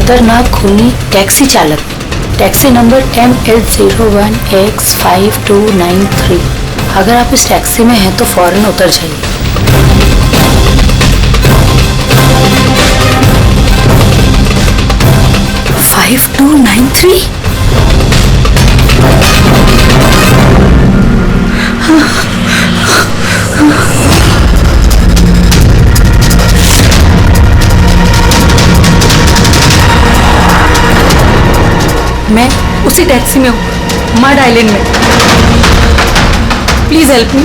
खतरनाक खूनी टैक्सी चालक, टैक्सी नंबर ML01X5293। अगर आप इस टैक्सी में हैं तो फौरन उतर जाइए। 5293? मैं उसी टैक्सी में हूँ, मड आइलैंड में। Please help me.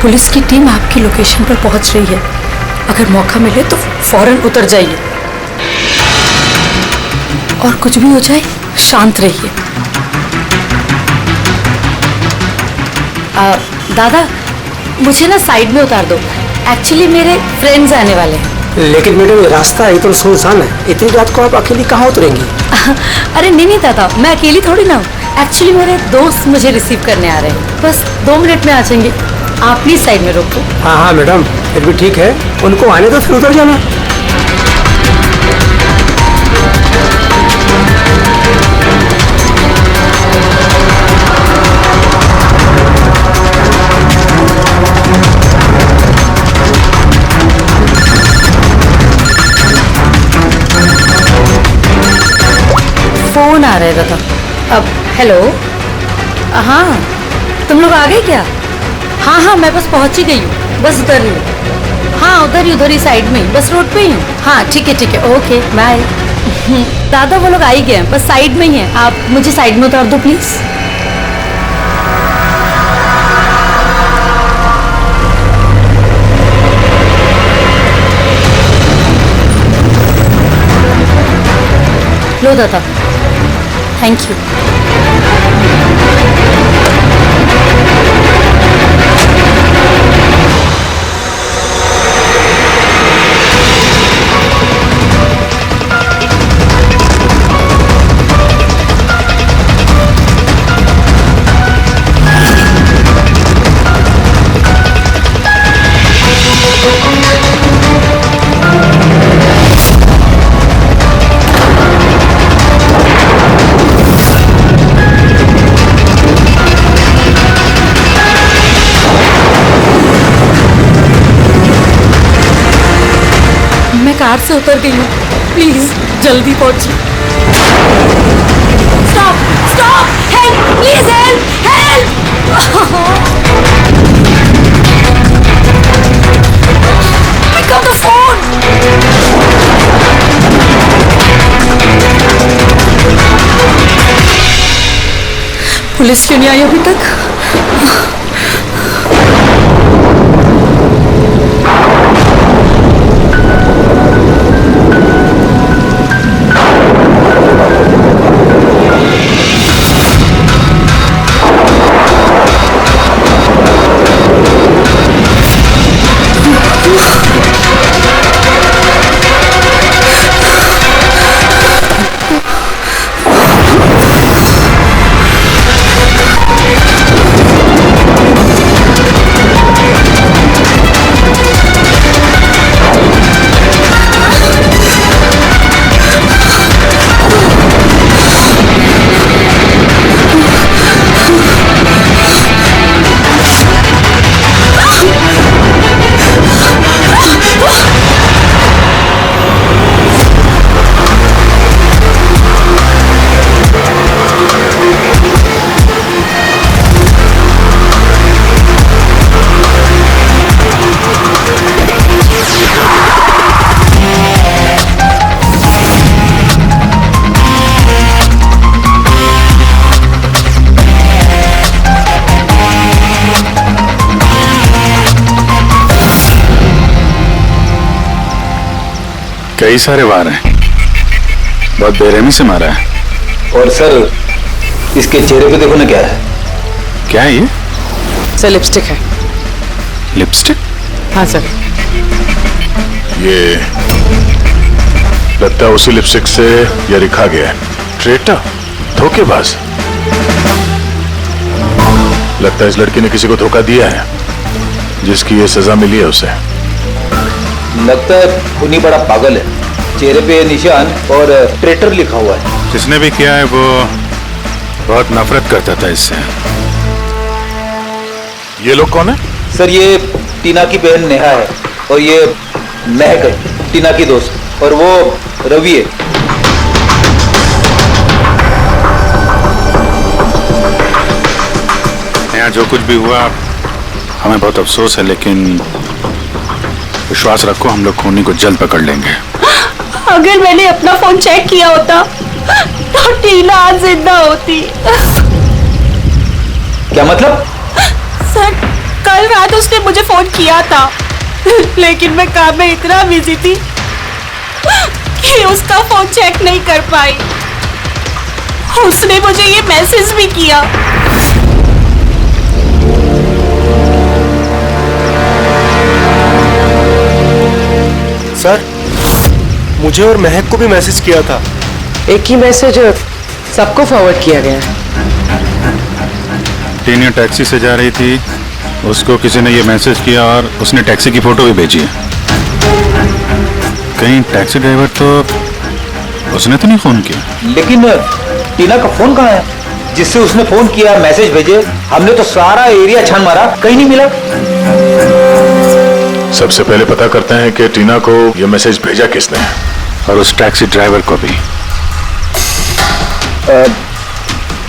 पुलिस की टीम आपकी लोकेशन पर पहुंच रही है। अगर मौका मिले तो फौरन उतर जाइए और कुछ भी हो जाए शांत रहिए। दादा, मुझे ना साइड में उतार दो। एक्चुअली मेरे फ्रेंड्स आने वाले हैं। लेकिन मैडम ये रास्ता एकदम सुनसान है, इतनी रात को आप अकेली कहाँ उतरेंगी? अरे नहीं दादा, मैं अकेली थोड़ी ना हूँ। एक्चुअली मेरे दोस्त मुझे रिसीव करने आ रहे हैं, बस 2 मिनट में आ जाएंगे। आप प्लीज साइड में रोको। हाँ हाँ मैडम, फिर भी ठीक है, उनको आने दो फिर उतर जाना। फोन आ रहा है दादा। अब हेलो, हाँ तुम लोग आ गए क्या? हाँ हाँ, मैं बस पहुंच ही गई हूँ, बस उधर ही। हाँ उधर ही साइड में ही, बस रोड पे ही हूँ। हाँ ठीक है, ओके बाय। दादा वो लोग आ ही गए हैं, बस साइड में ही हैं। आप मुझे साइड में उतार दो प्लीज। लो दादा, थैंक यू। मैं कार से उतर गई हूँ, प्लीज जल्दी पहुंचिए। Stop stop, help please, help help. Pick up the phone. Police क्यों नहीं आई अभी तक? कई सारे वार हैं, बहुत बेरहमी से मारा है। और सर, इसके चेहरे पे देखो ना क्या है। क्या है ये? सर लिपस्टिक है। लिपस्टिक? हाँ सर। ये लगता है उसी लिपस्टिक से ये लिखा गया है, ट्रेटर, धोखेबाज। लगता है इस लड़की ने किसी को धोखा दिया है, जिसकी ये सजा मिली है उसे। लगता है खूनी बड़ा पागल है, चेहरे पे ये निशान और ट्रेटर लिखा हुआ है। जिसने भी किया है वो बहुत नफरत करता था इससे। ये लोग कौन है? सर ये टीना की बहन नेहा है और ये महक है, टीना की दोस्त, और वो रवि है। यहाँ जो कुछ भी हुआ हमें बहुत अफसोस है, लेकिन विश्वास रखो हम लोग खूनी को जल्द पकड़ लेंगे। अगर मैंने अपना फोन चेक किया होता तो टीना आज जिंदा होती। क्या मतलब? सर कल रात उसने मुझे फोन किया था, लेकिन मैं काम में इतना बिजी थी कि उसका फोन चेक नहीं कर पाई। उसने मुझे ये मैसेज भी किया। सर, मुझे और महक को भी मैसेज किया था। एक ही मैसेज सबको फॉरवर्ड किया गया है। टीना टैक्सी से जा रही थी, उसको किसी ने ये मैसेज किया और उसने टैक्सी की फोटो भी भेजी है। कहीं टैक्सी ड्राइवर तो उसने तो नहीं फोन किया? लेकिन टीना का फोन कहाँ है जिससे उसने फोन किया, मैसेज भेजे? हमने तो सारा एरिया छान मारा, कहीं नहीं मिला। सबसे पहले पता करते हैं कि टीना को यह मैसेज भेजा किसने, और उस टैक्सी ड्राइवर को भी।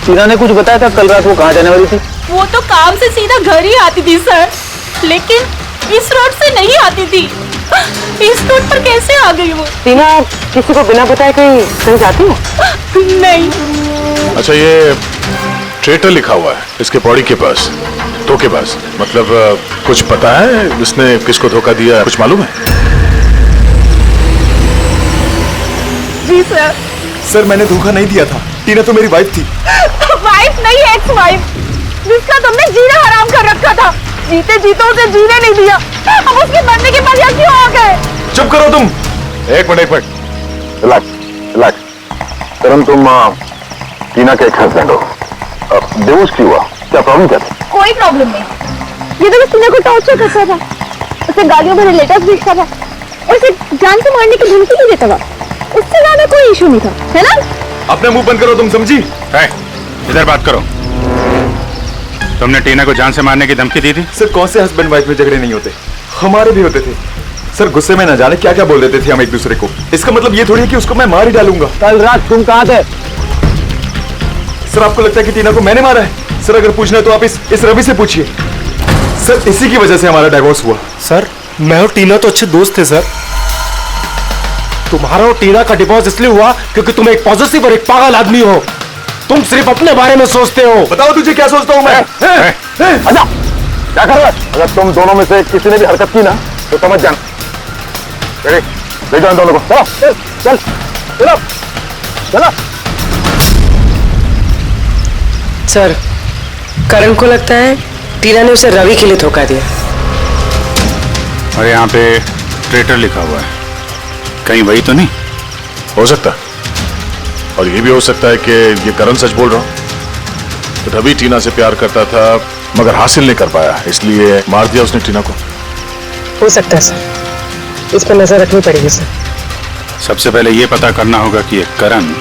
टीना ने कुछ बताया था कल रात वो कहाँ जाने वाली थी? वो तो काम से सीधा घर ही आती थी सर, लेकिन इस रोड से नहीं आती थी। इस रोड पर कैसे आ गई वो? टीना किसी को बिना बताए कहीं जाती है? नहीं। अच्छा, ये ट्रेटर लिखा हुआ है इसके बॉडी के पास, धोखेबाज। मतलब कुछ पता है इसने किसको धोखा दिया, कुछ मालूम है? जी सर। सर मैंने धोखा नहीं दिया था, टीना तो मेरी वाइफ थी। वाइफ नहीं, एक्स वाइफ, जिसका तुमने जीना हराम कर रखा था। जीते जीते उसे जीने नहीं दिया, अब उसके मरने के बाद यहाँ क्यों आ गए? चुप करो तुम। एक मिनट, रिलैक्स। करण, तुम टीना के एक्स हस्बैंड हो, डिवोर्स क्यों हुआ? क्या प्रॉब्लम क्या थी? कोई प्रॉब्लम नहीं। ये तो टीना को टॉर्चर करता था, उसे गालियों में लेटर्स भेजता था और उसे जान से मारने की धमकी भी देता था। उससे ज्यादा कोई इशू नहीं था, है ना? अपना मुंह बंद करो तुम, समझी? इधर बात करो। तुमने टीना को जान से मारने की धमकी दी थी? सर कौन से हस्बैंड वाइफ में झगड़े नहीं होते, हमारे भी होते थे। सर गुस्से में न जाने क्या क्या बोल देते थे हम एक दूसरे को। इसका मतलब ये थोड़ी है कि उसको मैं मार ही डालूंगा। कल रात तुम कहाँ थे? सर आपको लगता है कि टीना को मैंने मारा है? सर अगर पूछना है तो आप इस रवि से पूछिए। सर इसी की वजह से हमारा डाइवोर्स हुआ। सर, मैं और टीना तो अच्छे दोस्त थे सर। तुम्हारा और टीना का डिवोर्स इसलिए हुआ क्योंकि तुम एक पॉजिटिव और एक पागल आदमी हो। तुम सिर्फ अपने बारे में सोचते हो। बताओ तुझे क्या सोचता हूँ मैं? अच्छा, क्या कर रहा है? अगर तुम दोनों में से किसी ने भी हरकत की ना तो समझ जाना। ले जाओ दोनों को। चल चलो चलो। सर, करण को लगता है टीना ने उसे रवि के लिए धोखा दिया। और यहाँ पे ट्रेटर लिखा हुआ है, कहीं वही तो नहीं? हो सकता, और ये भी हो सकता है कि ये करण सच बोल रहा हूँ। तो रवि टीना से प्यार करता था मगर हासिल नहीं कर पाया, इसलिए मार दिया उसने टीना को। हो सकता है सर, इस पर नजर रखनी पड़ेगी सर। सबसे पहले ये पता करना होगा कि ये करण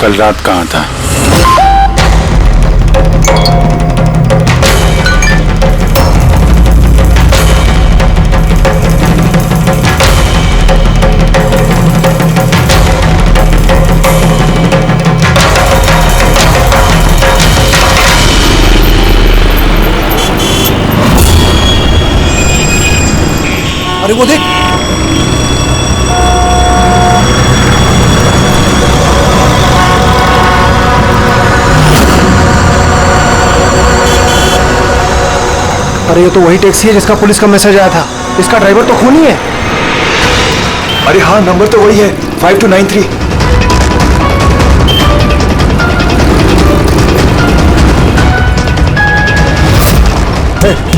कल रात कहाँ था। अरे वो देख, अरे ये तो वही टैक्सी है जिसका पुलिस का मैसेज आया था। इसका ड्राइवर तो खूनी है। अरे हाँ नंबर तो वही है, 5293।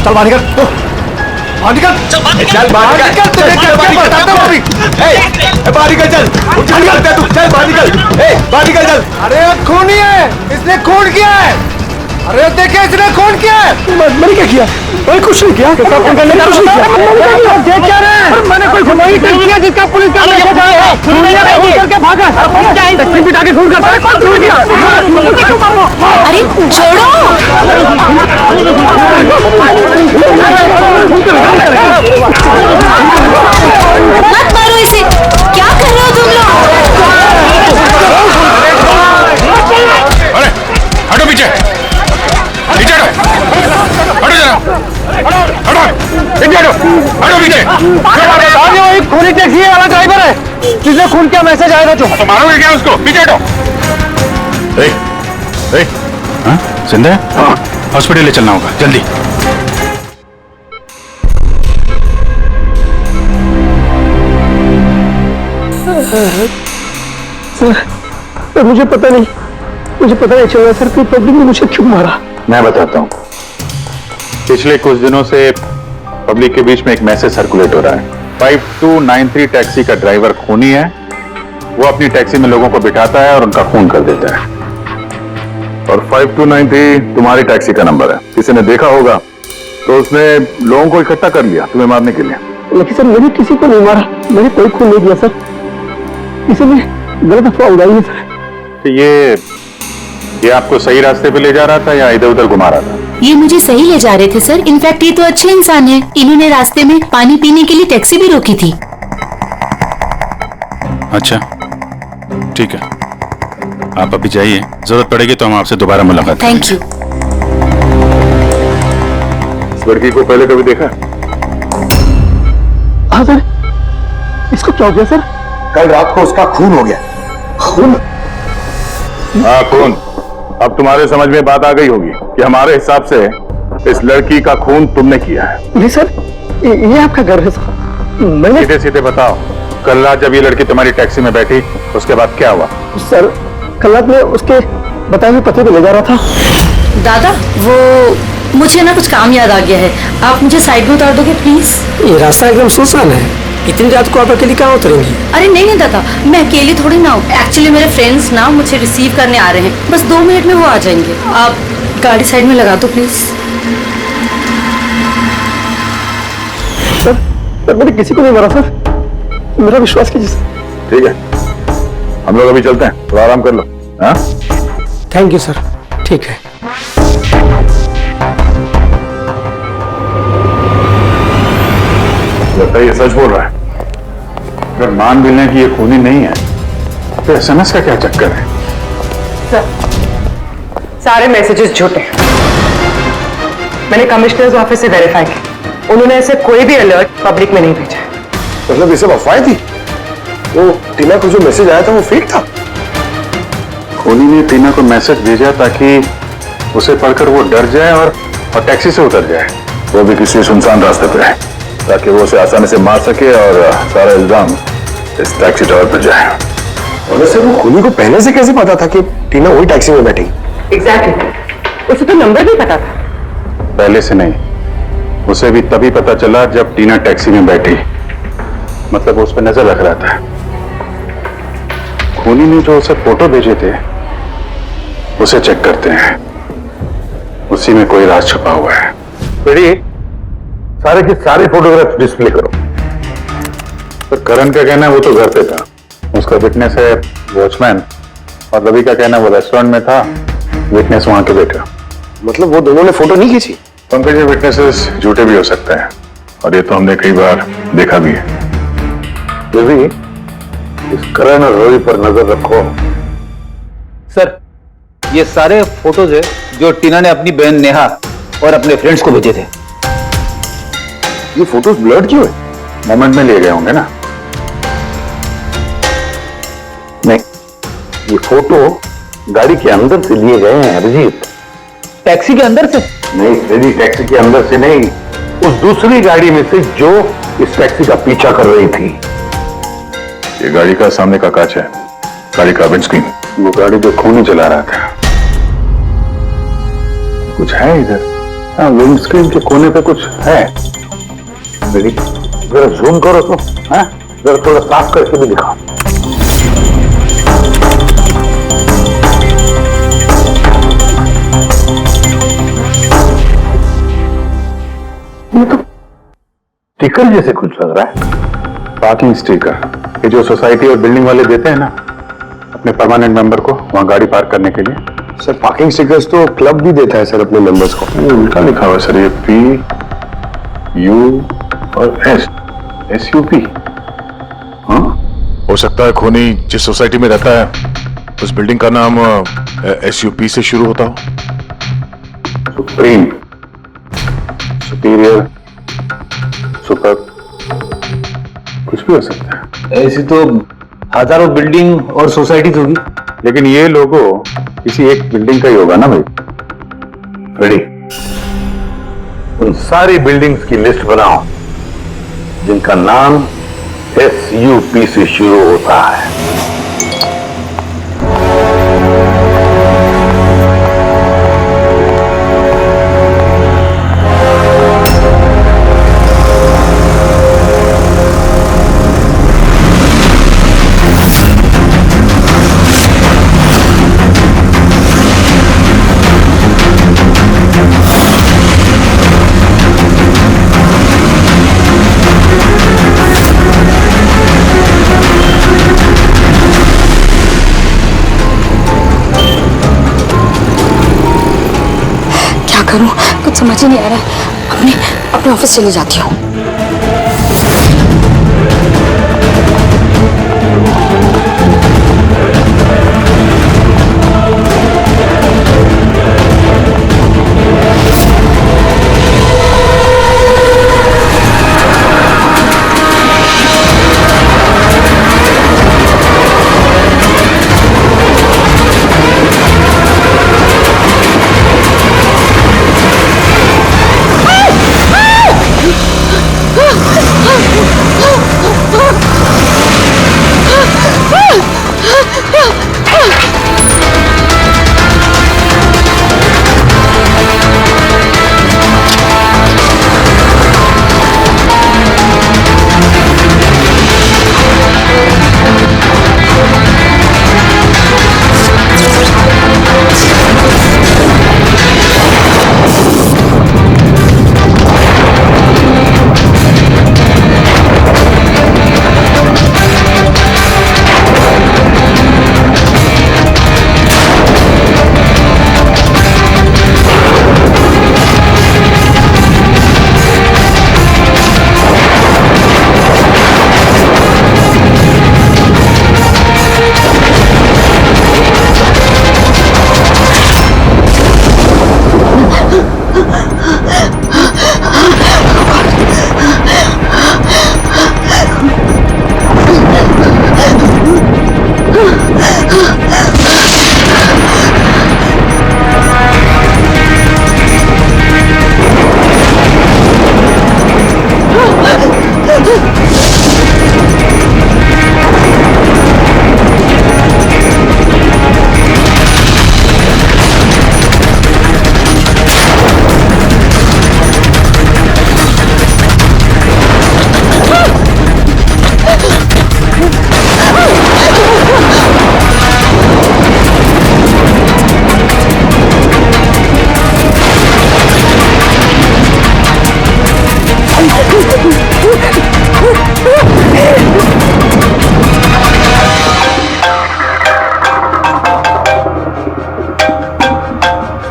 चल बाहर निकल। बाहर निकल, चल बाहर निकल, तुझे क्या बताता हूँ अभी। बाहर निकल, चल चल बाहर निकल, बाहर निकल चल। अरे खूनी है, इसने खून किया है। अरे देखे, इसने खून किया है। मैंने क्या किया? मैंने कुछ नहीं किया। कुछ नहीं किया। देख क्या रहे हैं? मैंने कोई घुमाई नहीं किया जिसका पुलिस का मैसेज आया है। खून करके भागा। टैक्सी बिठा के खून करता है। कौन खून किया? अरे छोड़ो। मत मारो इसे, क्या कर रहे हो तुम लोग? अरे हटो पीछे, पीछे हटो, हटो जरा, हटो, पीछे हटो, हटो पीछे। आगे वो एक खूनी टैक्सी वाला ड्राइवर है जिसने खून किया मैसेज आया था। जो तो मारोगे क्या उसको? पीछे हटो। हाँ जिंदा है? हॉस्पिटल ले चलना होगा जल्दी। सर मुझे पता नहीं चला सर कि पब्लिक ने मुझे क्यों मारा। मैं बताता हूँ। पिछले कुछ दिनों से पब्लिक के बीच में एक मैसेज सर्कुलेट हो रहा है। 5293 टैक्सी का ड्राइवर खूनी है। वो अपनी टैक्सी में लोगों को बिठाता है और उनका खून कर देता है। और 5293 तुम्हारी टैक्सी का नंबर है। किसी ने देखा होगा तो उसने लोगों को इकट्ठा कर लिया तुम्हें मारने के लिए। लेकिन सर मैंने किसी को नहीं मारा, मैंने कोई खून नहीं किया सर। किसी ने गलत अफवाह उड़ाई है सर। तो ये आपको सही रास्ते पे ले जा रहा था या इधर उधर घुमा रहा था? ये मुझे सही ले जा रहे थे सर। इनफैक्ट ये तो अच्छे इंसान है। इन्होंने रास्ते में पानी पीने के लिए टैक्सी भी रोकी थी। अच्छा ठीक है, आप अभी जाइए, जरूरत पड़ेगी तो हम आपसे दोबारा मुलाकात थैंक यू। इस लड़की को पहले कभी देखा? हाँ सर। इसको क्या हो गया सर? कल रात को उसका खून हो गया। खून? हाँ खून। अब तुम्हारे समझ में बात आ गई होगी कि हमारे हिसाब से इस लड़की का खून तुमने किया है। नहीं सर, ये आपका घर है सर। मैंने सीधे सीधे बताओ, कल रात जब ये लड़की तुम्हारी टैक्सी में बैठी उसके बाद क्या हुआ? सर कल रात में उसके बताए हुए पते पे ले जा रहा था। दादा वो मुझे ना कुछ काम याद आ गया है, आप मुझे साइड में उतार दोगे प्लीज? ये रास्ता एकदम सुनसान है, इतनी रात को आप अकेली कहाँ उतरेंगी? अरे नहीं दादा, मैं अकेली थोड़ी ना हूँ। एक्चुअली मेरे फ्रेंड्स ना मुझे रिसीव करने आ रहे हैं। बस 2 मिनट में वो आ जाएंगे। आप गाड़ी साइड में लगा दो प्लीज। सर मैंने किसी को नहीं मारा सर, मेरा विश्वास कीजिए सर। ठीक है, हम लोग अभी चलते हैं, थोड़ा आराम कर लो। हाँ थैंक यू सर, ठीक है। लगता है ये सच बोल रहा है। अगर मान भी लें कि ये खूनी नहीं है तो एसएमएस का क्या चक्कर है? सर सारे मैसेजेस झूठे हैं। मैंने कमिश्नर्स ऑफिस से वेरीफाई किया, उन्होंने ऐसे कोई भी अलर्ट पब्लिक में नहीं भेजा है। मतलब ये सब अफवाहें थी? वो टीना को जो मैसेज आया था वो फेक था? खूनी ने टीना को मैसेज भेजा ताकि उसे पढ़कर वो डर जाए और टैक्सी से उतर जाए, वो भी किसी सुनसान रास्ते पे, ताकि वो उसे आसानी से मार सके और सारा इल्जाम इस टैक्सी ड्राइवर पर जाए। और वैसे वो खूनी को पहले से कैसे पता था कि टीना वही टैक्सी में बैठेगी? एग्जैक्टली, उसे तो नंबर भी पता था। पहले से नहीं, उसे भी तभी पता चला जब टीना टैक्सी में बैठी। मतलब वो उस पर नजर रख रहा था। खूनी ने जो उसे फोटो भेजे थे उसे चेक करते हैं, उसी में कोई राज छुपा हुआ है। बेटी, सारे के सारे फोटोग्राफ डिस्प्ले करो। तो करण का कहना है वो तो घर पे था, उसका विटनेस है वॉचमैन, और रवि का कहना है वो रेस्टोरेंट में था, विटनेस वहां के बैठा। मतलब वो दोनों ने फोटो नहीं खींची? पंकज, ये विटनेसेस झूठे भी हो सकते हैं और ये तो हमने कई बार देखा भी है। रवि, इस करण और रवि पर नजर रखो। सर ये सारे फोटोज है जो टीना ने अपनी बहन नेहा और अपने फ्रेंड्स को भेजे थे। ये फोटोज ब्लर्ड क्यों है? मोमेंट में लिए गए होंगे ना? नहीं, ये फोटो गाड़ी के अंदर से लिए गए हैं अभिजीत। टैक्सी के अंदर से? नहीं रेडी, टैक्सी के अंदर से नहीं, उस दूसरी गाड़ी में से जो इस टैक्सी का पीछा कर रही थी। ये गाड़ी का सामने का कांच है, गाड़ी का विंडस्क्रीन। वो गाड़ी जो खूनी चला रहा था। कुछ है इधर? हाँ, विंडस्क्रीन के कोने पे कुछ है। जरा जूम करो तो, हाँ? जरा थोड़ा साफ करके भी दिखाओ। ये तो स्टिकर जैसे कुछ लग रहा है। पार्किंग स्टिकर, ये जो सोसाइटी और बिल्डिंग वाले देते हैं ना अपने परमानेंट मेंबर को वहां गाड़ी पार्क करने के लिए। सर पार्किंग स्टिकर्स तो क्लब भी देता है सर अपने मेंबर्स को। ये उल्टा लिखा हुआ है सर, ये पी यू और एस SUP। हाँ, हो सकता है खोनी जिस सोसाइटी में रहता है उस बिल्डिंग का नाम SUP से शुरू होता हो। सुप्रीम, सुपीरियर, सुपर, कुछ भी हो सकता है। ऐसी तो हजारों बिल्डिंग और सोसाइटीज होगी, लेकिन ये लोगो किसी एक बिल्डिंग का ही होगा ना भाई। रेडी, उन सारी बिल्डिंग्स की लिस्ट बनाओ जिनका नाम SUP से शुरू होता है। करूं कुछ समझ ही नहीं आ रहा। अपने ऑफिस चली जाती हूँ।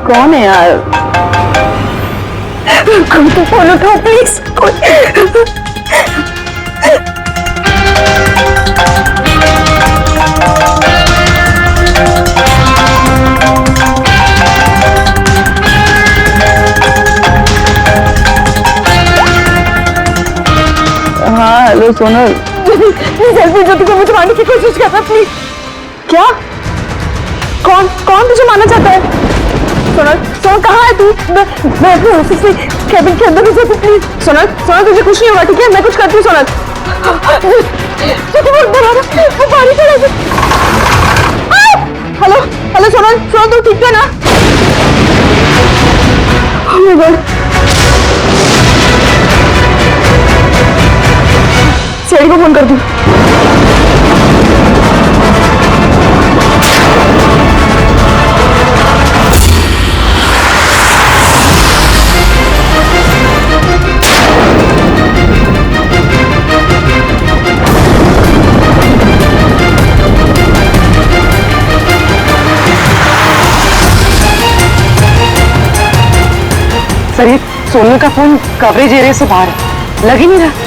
कौन है यार? कोई तो फोन उठाओ प्लीज। हाँ हेलो सोनल, सेल्फी जो तुझे मुझे मारने की कोशिश कर रहा है प्लीज। क्या? कौन कौन तुझे मारना चाहता है? सोनल सोनल कहाँ है तू? मैं अपने ऑफिस में कैबिन के अंदर हूँ प्लीज। सोनल सोनल तुझे कुछ नहीं होगा ठीक है? मैं कुछ करती हूँ सोनल। वो पानी चला गया। हेलो हेलो सोनल सोनल तू ठीक है ना? Oh my God. सीआईडी को फोन कर दूं। सर ये सोनल का फोन कवरेज एरिया से बाहर है, लग ही नहीं रहा।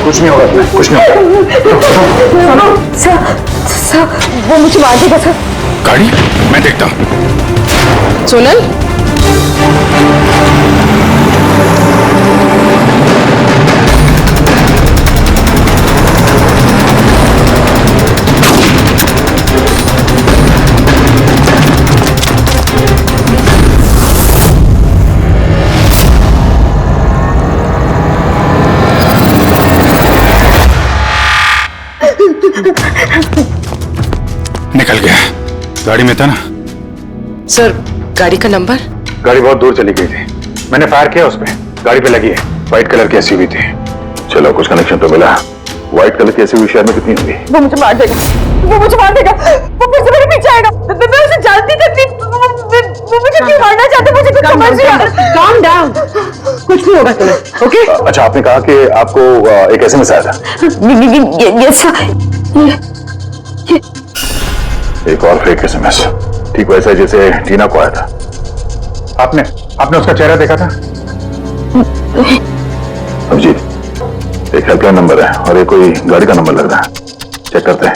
कुछ नहीं होगा तुम्हें, कुछ नहीं होगा। सर वो मुझे मार देगा सर। गाड़ी मैं देखता हूँ। सोनल निकल गया, गाड़ी में था ना। सर गाड़ी का नंबर? गाड़ी बहुत दूर चली गई थी, मैंने फायर किया उस पे, गाड़ी पे लगी है। व्हाइट कलर की एसयूवी थी। चलो कुछ कनेक्शन तो मिला। व्हाइट कलर की एसयूवी शहर में कितनी होगी? वो मुझे मार देगा, वो मुझे मार देगा, वो फिर से मेरे पीछे आएगा। मैं उसे जानती थी, वो मुझे क्यों मारना चाहते, मुझे कुछ समझ नहीं आ रहा। Calm down, कुछ नहीं होगा तुम्हें, ओके? अच्छा, आपने कहा कि आपको एक एसएमएस आया था। यस एक और फेक एसएमएस, ठीक वैसा जैसे टीना को आया था। आपने उसका चेहरा देखा था? अभिजीत, एक हेल्पलाइन नंबर है और ये कोई गाड़ी का नंबर लग रहा है, चेक करते हैं।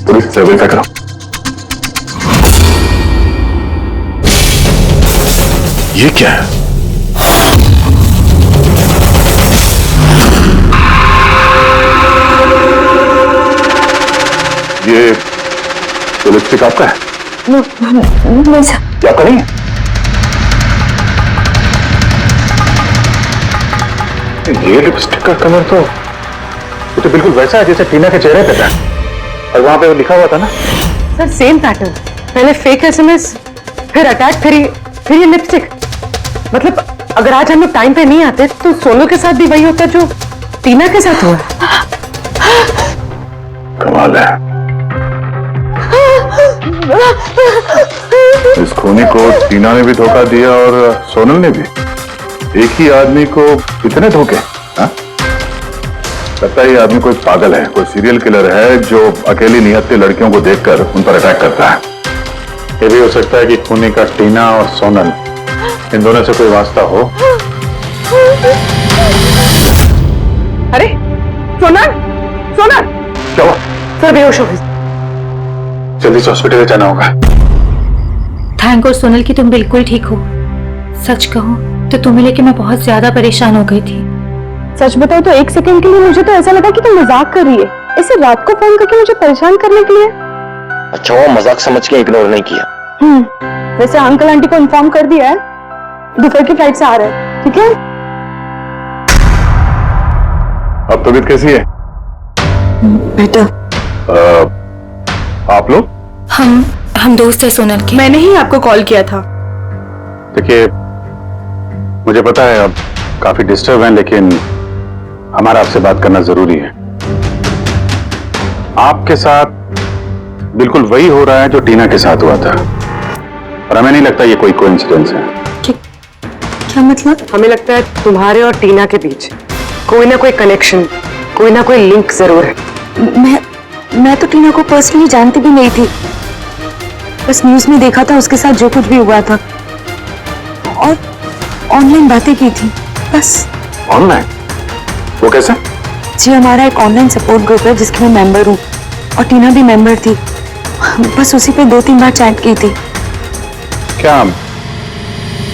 पुलिस से वेरीफाई करो। ये क्या है? ये लिपस्टिक आपका है? नहीं सर। ये आपका नहीं है? ये लिपस्टिक का कलर तो ये तो बिल्कुल वैसा है जैसे टीना के चेहरे पे था, और वहां पे वो लिखा हुआ था ना। सर सेम पैटर्न, पहले फेक एसएमएस, फिर अटैक, फिर ये लिपस्टिक। मतलब अगर आज हम लोग टाइम पे नहीं आते तो सोनू के साथ भी वही होता जो टीना के साथ हुआ। कमाल है, इस खूनी को टीना ने भी धोखा दिया और सोनल ने भी। एक ही आदमी को कितने धोखे? लगता है ये आदमी कोई पागल है, कोई सीरियल किलर है जो अकेली निहत्थे लड़कियों को देखकर उन पर अटैक करता है। ये भी हो सकता है कि खूनी का टीना और सोनल, इन दोनों से कोई वास्ता हो। अरे सोनल, सोनल क्या हुआ? सर बेहोश हो गई। जल्दी से हॉस्पिटल जाना होगा। थैंक गॉड सोनल की तुम बिल्कुल ठीक हो। सच कहूं तो तुम्हें लेके मैं बहुत ज्यादा परेशान हो गई थी। सच बताओ तो एक सेकंड के लिए मुझे तो ऐसा लगा कि तुम मजाक कर रही है, ऐसे रात को फोन करके मुझे परेशान करने के लिए। अच्छा, वो मजाक समझ के इग्नोर नहीं किया। वैसे अंकल आंटी को इन्फॉर्म कर दिया है, दोपहर की फ्लाइट से आ रहे हैं, ठीक है? अब तबीयत कैसी है? बेटा आप लोग? हम दोस्त है सोनल के। मैंने ही आपको कॉल किया था। देखिए, मुझे पता है आप काफी डिस्टर्ब हैं, लेकिन हमारा आपसे बात करना जरूरी है। आपके साथ बिल्कुल वही हो रहा है जो टीना के साथ हुआ था। और हमें नहीं लगता ये कोई कोइंसिडेंस है। क्या मतलब? हमें लगता है तुम्हारे और टीना के बीच कोई ना कोई कनेक्शन, कोई ना कोई लिंक जरूर है। मैं तो टीना को पर्सनली जानती भी नहीं थी, बस न्यूज में देखा था उसके साथ जो कुछ भी हुआ था और ऑनलाइन बातें की थी बस। ऑनलाइन? वो कैसे? जी हमारा एक ऑनलाइन सपोर्ट ग्रुप है जिसके मैं मेंबर हूँ और टीना भी मेंबर थी, बस उसी पे 2-3 बार चैट की थी। क्या,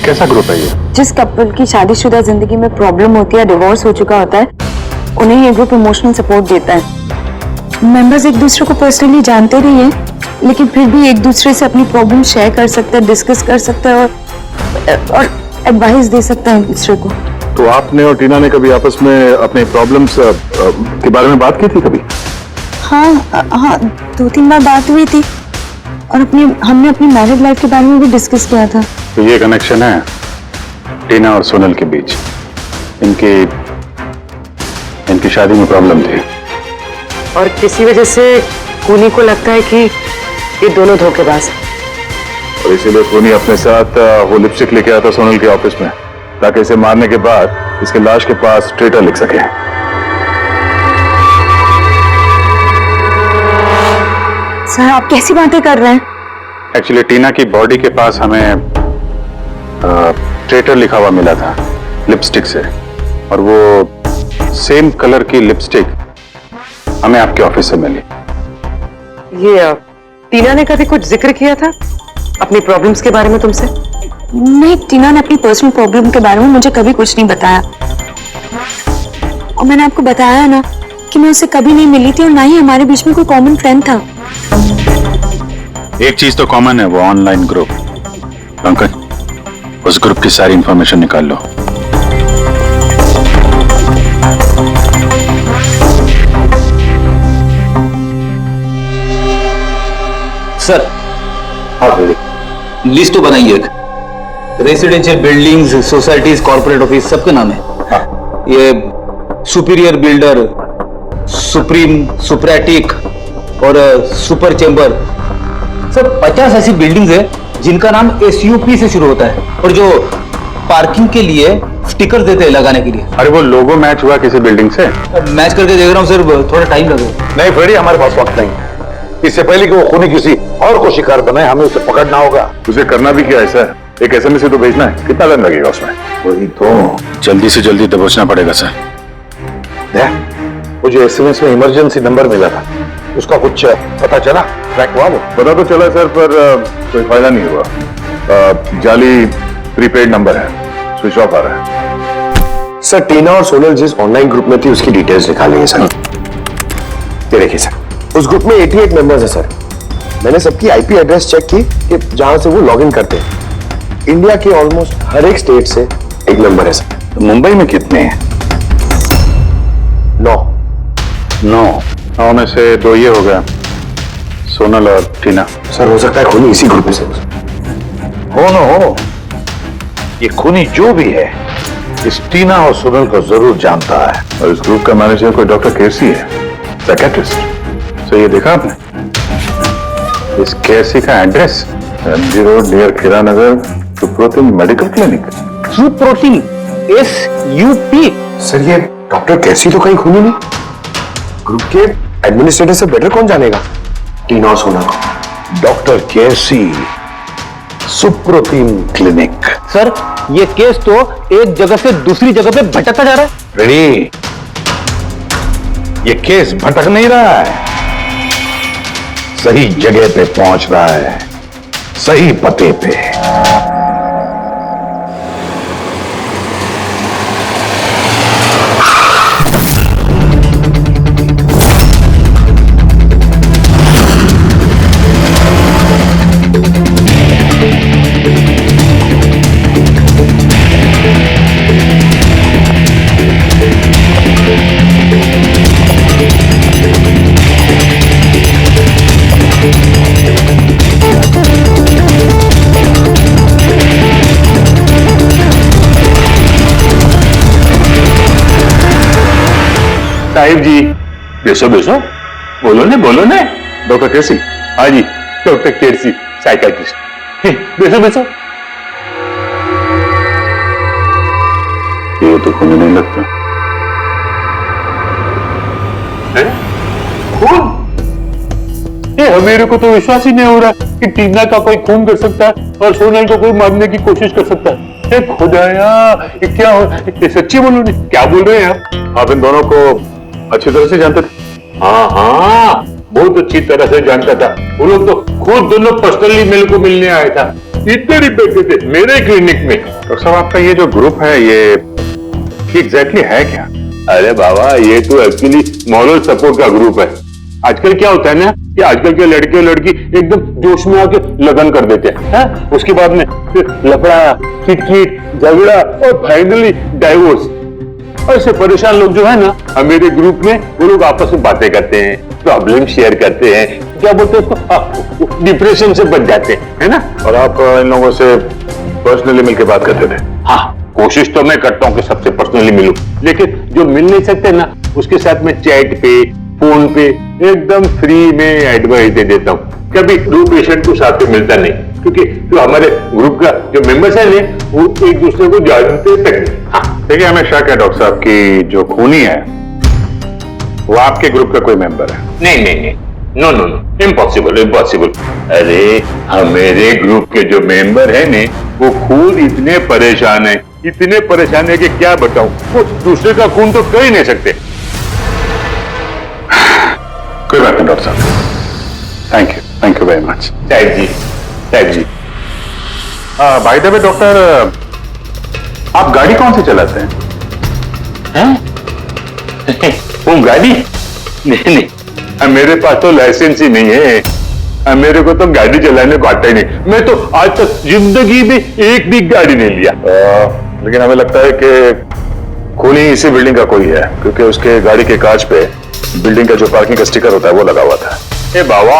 कैसा ग्रुप है ये? जिस कपल की शादीशुदा जिंदगी में प्रॉब्लम होती है, डिवोर्स हो चुका होता है, उन्हें ये ग्रुप इमोशनल सपोर्ट देता है। मेंबर्स एक दूसरे को पर्सनली जानते नहीं है, लेकिन फिर भी एक दूसरे से अपनी प्रॉब्लम शेयर कर सकते हैं, डिस्कस कर सकते हैं और एडवाइस दे सकते हैं एक दूसरे को। तो आपने और टीना ने कभी आपस में अपने प्रॉब्लम्स के बारे में बात की थी कभी? हाँ 2-3 बार बात हुई थी और हमने अपनी मैरिड लाइफ के बारे में भी डिस्कस किया था। तो ये कनेक्शन है टीना और सोनल के बीच। इनकी शादी में प्रॉब्लम थी और किसी वजह से खूनी को लगता है कि ये दोनों धोखेबाज हैं। और इसीलिए खूनी अपने साथ वो लिपस्टिक लेके आता सोनल के ऑफिस में, ताकि इसे मारने के बाद इसके लाश के पास ट्रेटर लिख सके। सर आप कैसी बातें कर रहे हैं? एक्चुअली टीना की बॉडी के पास हमें ट्रेटर लिखा हुआ मिला था लिपस्टिक से, और वो सेम कलर की लिपस्टिक हमें आपके ऑफिस से मिली। ये टीना ने कभी कुछ जिक्र किया था अपनी प्रॉब्लम्स के बारे में तुमसे? नहीं, टीना ने अपनी पर्सनल प्रॉब्लम के बारे में मुझे कभी कुछ नहीं बताया और मैंने आपको बताया ना कि मैं उससे कभी नहीं मिली थी और ना ही हमारे बीच में कोई कॉमन फ्रेंड था। एक चीज तो कॉमन है, वो ऑनलाइन ग्रुप। पंकज, उस ग्रुप की सारी इंफॉर्मेशन निकाल लो। सर लिस्ट तो बनाइए एक। Residential buildings, societies, corporate office सबके नाम है। ये सुपीरियर बिल्डर, सुप्रीम, सुप्रेटिक और सुपर चेंबर, सब 50 ऐसी बिल्डिंग्स है जिनका नाम SUP से शुरू होता है और जो पार्किंग के लिए स्टिकर देते हैं लगाने के लिए। अरे वो लोगो मैच हुआ किसी बिल्डिंग से? मैच करके देख रहा हूँ सर, थोड़ा टाइम लगेगा। नहीं फ्रेडी, हमारे पास वक्त नहीं। इससे पहले कि वो खूनी किसी और को शिकार बनाए, हमें उसे पकड़ना होगा। उसे करना भी क्या है सर? एक SMS से तो भेजना है, कितना टाइम लगेगा उसमें? वही तो, जल्दी से जल्दी दबोचना पड़ेगा सर। मुझे SMS में इमरजेंसी नंबर मिला था, उसका कुछ पता चला? ट्रैक हुआ वो? पता तो चला सर, पर कोई फायदा नहीं हुआ। जाली प्रीपेड नंबर है, स्विच ऑफ आ रहा है। सर टीना और सोनल जिस ऑनलाइन ग्रुप में थी उसकी डिटेल्स निकाली है सर। ये देखिए सर, उस ग्रुप में 88 मेंबर्स है सर। मैंने सबकी IP एड्रेस चेक की कि जहां से वो लॉगिन करते हैं। इंडिया के ऑलमोस्ट हर एक स्टेट से एक मेंबर है सर। तो मुंबई में कितने हैं? 9 में से 2 ये हो गया, सोनल और टीना। सर हो सकता है खूनी इसी ग्रुप में से हो। ये खूनी जो भी है, इस टीना और सोनल को जरूर जानता है। और इस ग्रुप का मैनेजर कोई डॉक्टर केसी है, साइकियाट्रिस्ट। सो ये देखा आपने इस केसी का एड्रेस? MG रोड नियर खीरा नगर, सुप्रोटीन मेडिकल क्लिनिक। सुप्रोटीन SUP? सर ये डॉक्टर केसी तो कहीं खूनी नहीं। ग्रुप के एडमिनिस्ट्रेटर से बेटर कौन जानेगा टीना और सोनल को? डॉक्टर केसी, सुप्रोटीन क्लिनिक। सर ये केस तो एक जगह से दूसरी जगह पे भटकता जा रहा है। रेडी, ये केस भटक नहीं रहा है, सही जगह पे पहुंच रहा है, सही पते पे। साहिब जी, बेसो बोलो ने। डॉक्टर केसी? हाँ जी, डॉक्टर केसी, साइकियाट्रिस्ट। बैठो बैठो। ये तो खून नहीं लगता है? खून? ये मेरे को तो विश्वास ही नहीं हो रहा कि टीना का कोई खून कर सकता है और सोनल को कोई मारने की कोशिश कर सकता है। खुदाया, ये क्या हो? ये सच्ची बोलो नहीं, क्या बोल रहे हैं आप इन दोनों को अच्छी तरह से जानते थे? हाँ हाँ, बहुत अच्छी तरह से जानता था। वो लोग तो खुद दोनों पर्सनली मेरे को मिलने आए था। इतने ही बैठे थे मेरे क्लिनिक में। डॉक्टर साहब, आपका ये जो ग्रुप है ये एग्जैक्टली है क्या? अरे बाबा, ये तो एक्चुअली मॉरल सपोर्ट का ग्रुप है। आजकल क्या होता है ना कि आजकल के लड़के और लड़की एकदम जोश में आके लगन कर देते हैं, उसके बाद में फिर लफड़ा, किटकिट, झगड़ा और फाइनली डाइवोर्स। ऐसे परेशान लोग जो है ना मेरे ग्रुप में, वो लोग आपस में बातें करते हैं, प्रॉब्लम शेयर करते हैं, क्या बोलते हैं उसको, डिप्रेशन से बच जाते हैं, है ना? और आप इन लोगों से पर्सनली मिलकर बात करते थे? हाँ, कोशिश तो मैं करता हूँ कि सबसे पर्सनली मिलूं, लेकिन जो मिल नहीं सकते ना उसके साथ में चैट पे, फोन पे एकदम फ्री में एडवाइस दे देता हूँ। कभी दो पेशेंट को साथ में मिलता नहीं, क्योंकि जो हमारे ग्रुप का जो मेंबर्स है वो एक दूसरे को जानते तक नहीं। हाँ, देखिए, हमें शक है डॉक्टर साहब की जो खूनी है वो आपके ग्रुप का कोई मेंबर है। नहीं नहीं नहीं, no no no, impossible impossible. अरे हमारे ग्रुप के जो मेंबर है ने वो खुद इतने परेशान है कि क्या बताऊं, वो दूसरे का खून तो कर ही नहीं सकते। कोई बात नहीं डॉक्टर साहब, थैंक यू वेरी मच। साहिब जी बाय द वे डॉक्टर, आप गाड़ी कौन सी चलाते हैं? वो गाड़ी? नहीं, मेरे पास तो लाइसेंस ही नहीं है। मेरे को तो गाड़ी चलाने को आता ही नहीं। मैं तो आज तक जिंदगी में एक भी गाड़ी नहीं लिया। लेकिन हमें लगता है कि खूनी इसी बिल्डिंग का कोई है, क्योंकि उसके गाड़ी के कांच पे बिल्डिंग का जो पार्किंग का स्टिकर होता है वो लगा हुआ था। ए बाबा,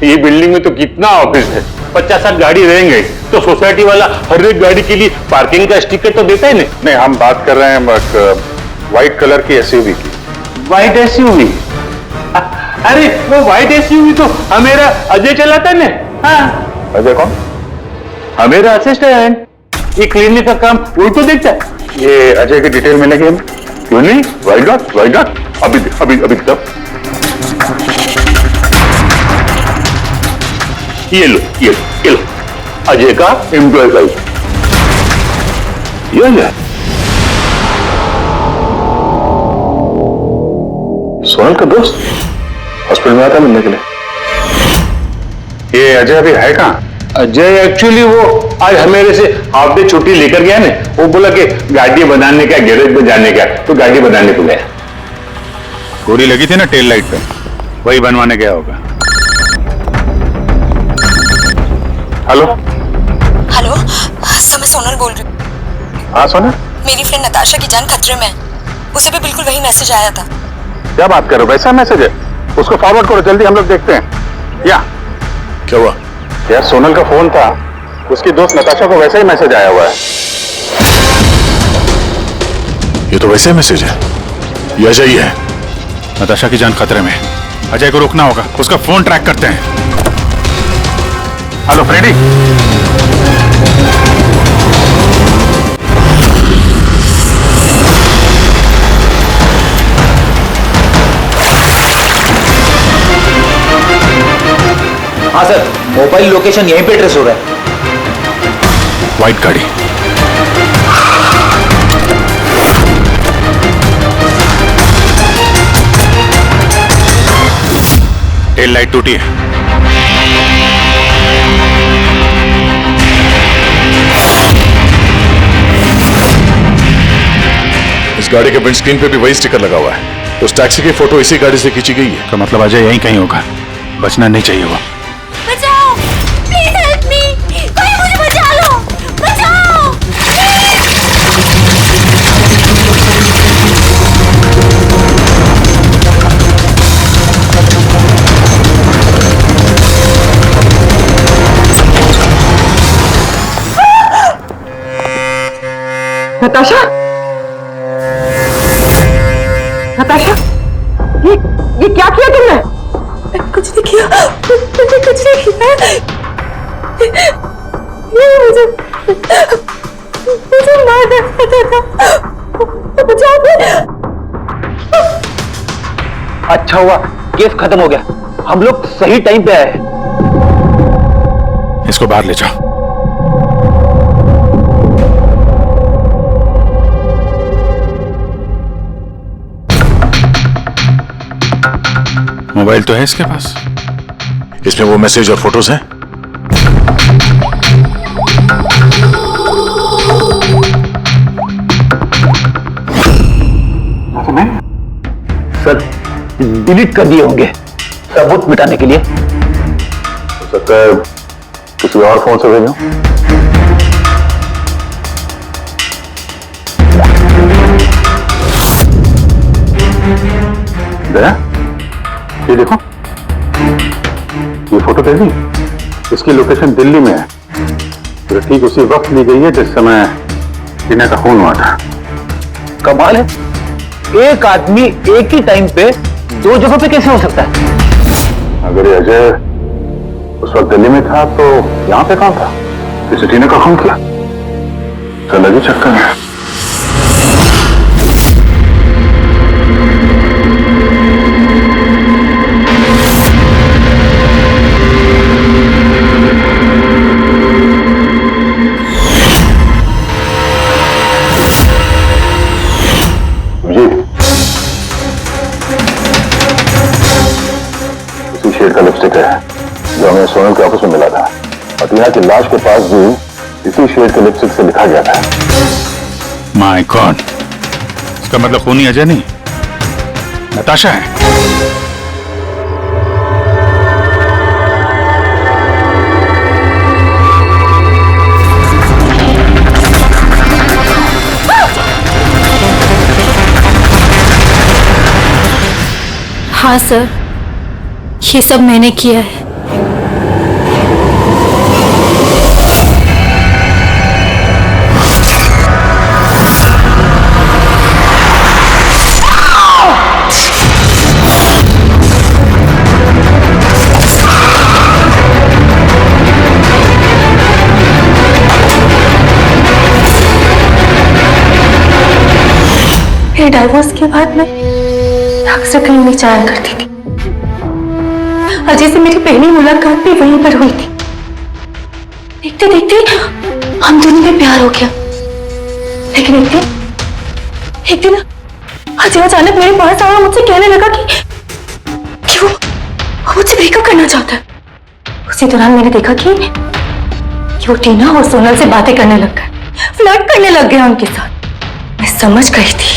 ये बिल्डिंग में तो कितना ऑफिस है, 50-60 गाड़ी रहेंगे, तो सोसाइटी वाला हर एक गाड़ी के लिए पार्किंग का स्टिकर तो देता है नहीं। हम बात कर रहे हैं व्हाइट कलर की एसयूवी की। White SUV? अरे वो व्हाइट एसयूवी तो हमेरा अजय चलाता है ना। हाँ, अजय कौन? हमेरा असिस्टेंट, ये क्लिनिक का काम वो तो देखता है। ये अजय की डिटेल मिलेगी हमें? क्यों नहीं, वाई नॉट। अभी तब ये लो अजय का एम्प्लॉय का ये सोनल का दोस्त हॉस्पिटल में आता मिलने के लिए। ये अजय अभी है कहाँ? अजय एक्चुअली वो आज मेरे से हाफ डे छुट्टी लेकर गया ना। वो बोला कि गाड़ी बनाने का, गैरेज में जाने का, तो गाड़ी बनाने को गया। गोली लगी थी ना टेल लाइट पे, वही बनवाने गया होगा। हेलो सर, मैं सोनल बोल रही हूँ। हाँ सोनल, मेरी फ्रेंड नताशा की जान खतरे में है। उसे भी बिल्कुल वही मैसेज आया था। क्या बात करो, वैसा मैसेज है? उसको फॉरवर्ड करो जल्दी, हम लोग देखते हैं। क्या हुआ? यार सोनल का फोन था, उसकी दोस्त नताशा को वैसा ही मैसेज आया हुआ है। ये तो वैसे मैसेज है, ये अजय ही है। नताशा की जान खतरे में, अजय को रोकना होगा, उसका फोन ट्रैक करते हैं। हेलो फ्रेडी, हाँ सर, मोबाइल लोकेशन यहीं पे ट्रेस हो रहा है। व्हाइट गाड़ी, टेल लाइट टूटी है। इस गाड़ी के विंडस्क्रीन पे भी वही स्टिकर लगा हुआ है। उस टैक्सी की फोटो इसी गाड़ी से खींची गई है। तो मतलब अजय यहीं कहीं होगा, बचना नहीं चाहिए वो। बचाओ, प्लीज हेल्प मी, कोई मुझे बचा लो, बचाओ। नताशा, ये क्या किया तुमने? कुछ नहीं किया, मैंने कुछ नहीं किया। मुझे मारना चाहता था। अच्छा हुआ केस खत्म हो गया, हम लोग सही टाइम पे आए। इसको बाहर ले जाओ। मोबाइल तो है इसके पास, इसमें वो मैसेज और फोटोज हैं। सर डिलीट कर दिए होंगे सबूत मिटाने के लिए। हो सकता है किसी और फोन से भेजो। दया, ये देखो, ये फोटो देखी, इसकी लोकेशन दिल्ली में है। तो ठीक उसी वक्त ली गई है जिस समय टीना का खून हुआ था। कमाल है, एक आदमी एक ही टाइम पे दो जगहों पे कैसे हो सकता है? अगर ये अजय उस वक्त दिल्ली में था तो यहां पे कौन था? किसी टीना का खून किया? चल जी चक्कर है। शेड का लिपस्टिक है जो हमें सोनल के ऑफिस में मिला था, और टीना की लाश के पास भी इसी शेड के लिपस्टिक से लिखा गया था। माय गॉड, इसका मतलब खूनी अजय नहीं, नताशा है। हाँ सर, ये सब मैंने किया है। मेरे डाइवोर्स के बाद मैं अक्सर कहीं नहीं जाया करती थी। अजय से मेरी पहली मुलाकात भी वहीं पर हुई थी। देखते देखते हम दोनों में प्यार हो गया। लेकिन एक दिन अजय अचानक मेरे पास आया, मुझसे कहने लगा कि वो मुझसे ब्रेकअप करना चाहता है। उसी दौरान मैंने देखा कि वो टीना और सोनल से बातें करने लग गए, फ्लर्ट करने लग गया उनके साथ। मैं समझ गई थी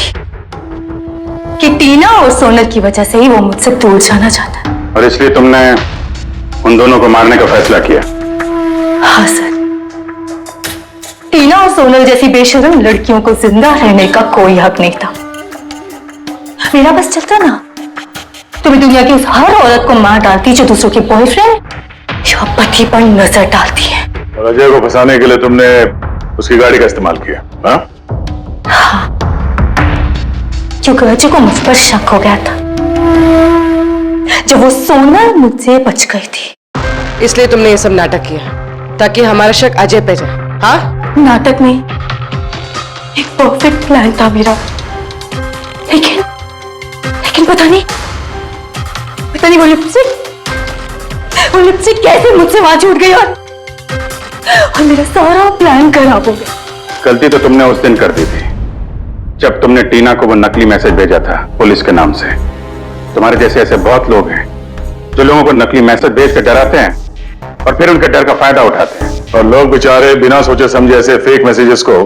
कि टीना और सोनल की वजह से ही वो मुझसे दूर जाना चाहता है। और इसलिए तुमने उन दोनों को मारने का फैसला किया? हाँ सर, टीना और सोनल जैसी बेशर्म लड़कियों को जिंदा रहने का कोई हक नहीं था। मेरा बस चलता ना तो मैं दुनिया की उस हर औरत को मार डालती जो दूसरों के बॉयफ्रेंड या पति पर नजर डालती है। और अजय को फंसाने के लिए तुमने उसकी गाड़ी का इस्तेमाल किया? हाँ, क्योंकि अजय को मुझ पर शक हो गया था जब वो सोनल मुझसे बच गई थी। इसलिए तुमने ये सब नाटक किया ताकि हमारा शक अजय पे जाए? हाँ, नाटक में एक परफेक्ट प्लान था मेरा, लेकिन पता नहीं वो लिपस्टिक कैसे मुझसे वहां छूट गई और मेरा सारा प्लान खराब हो गया। गलती तो तुमने उस दिन कर दी थी जब तुमने टीना को वो नकली मैसेज भेजा था पुलिस के नाम से। तुम्हारे जैसे ऐसे बहुत लोग हैं जो लोगों को नकली मैसेज भेज कर डराते हैं और फिर उनके डर का फायदा उठाते हैं। और लोग बेचारे बिना सोचे समझे ऐसे फेक मैसेजेस को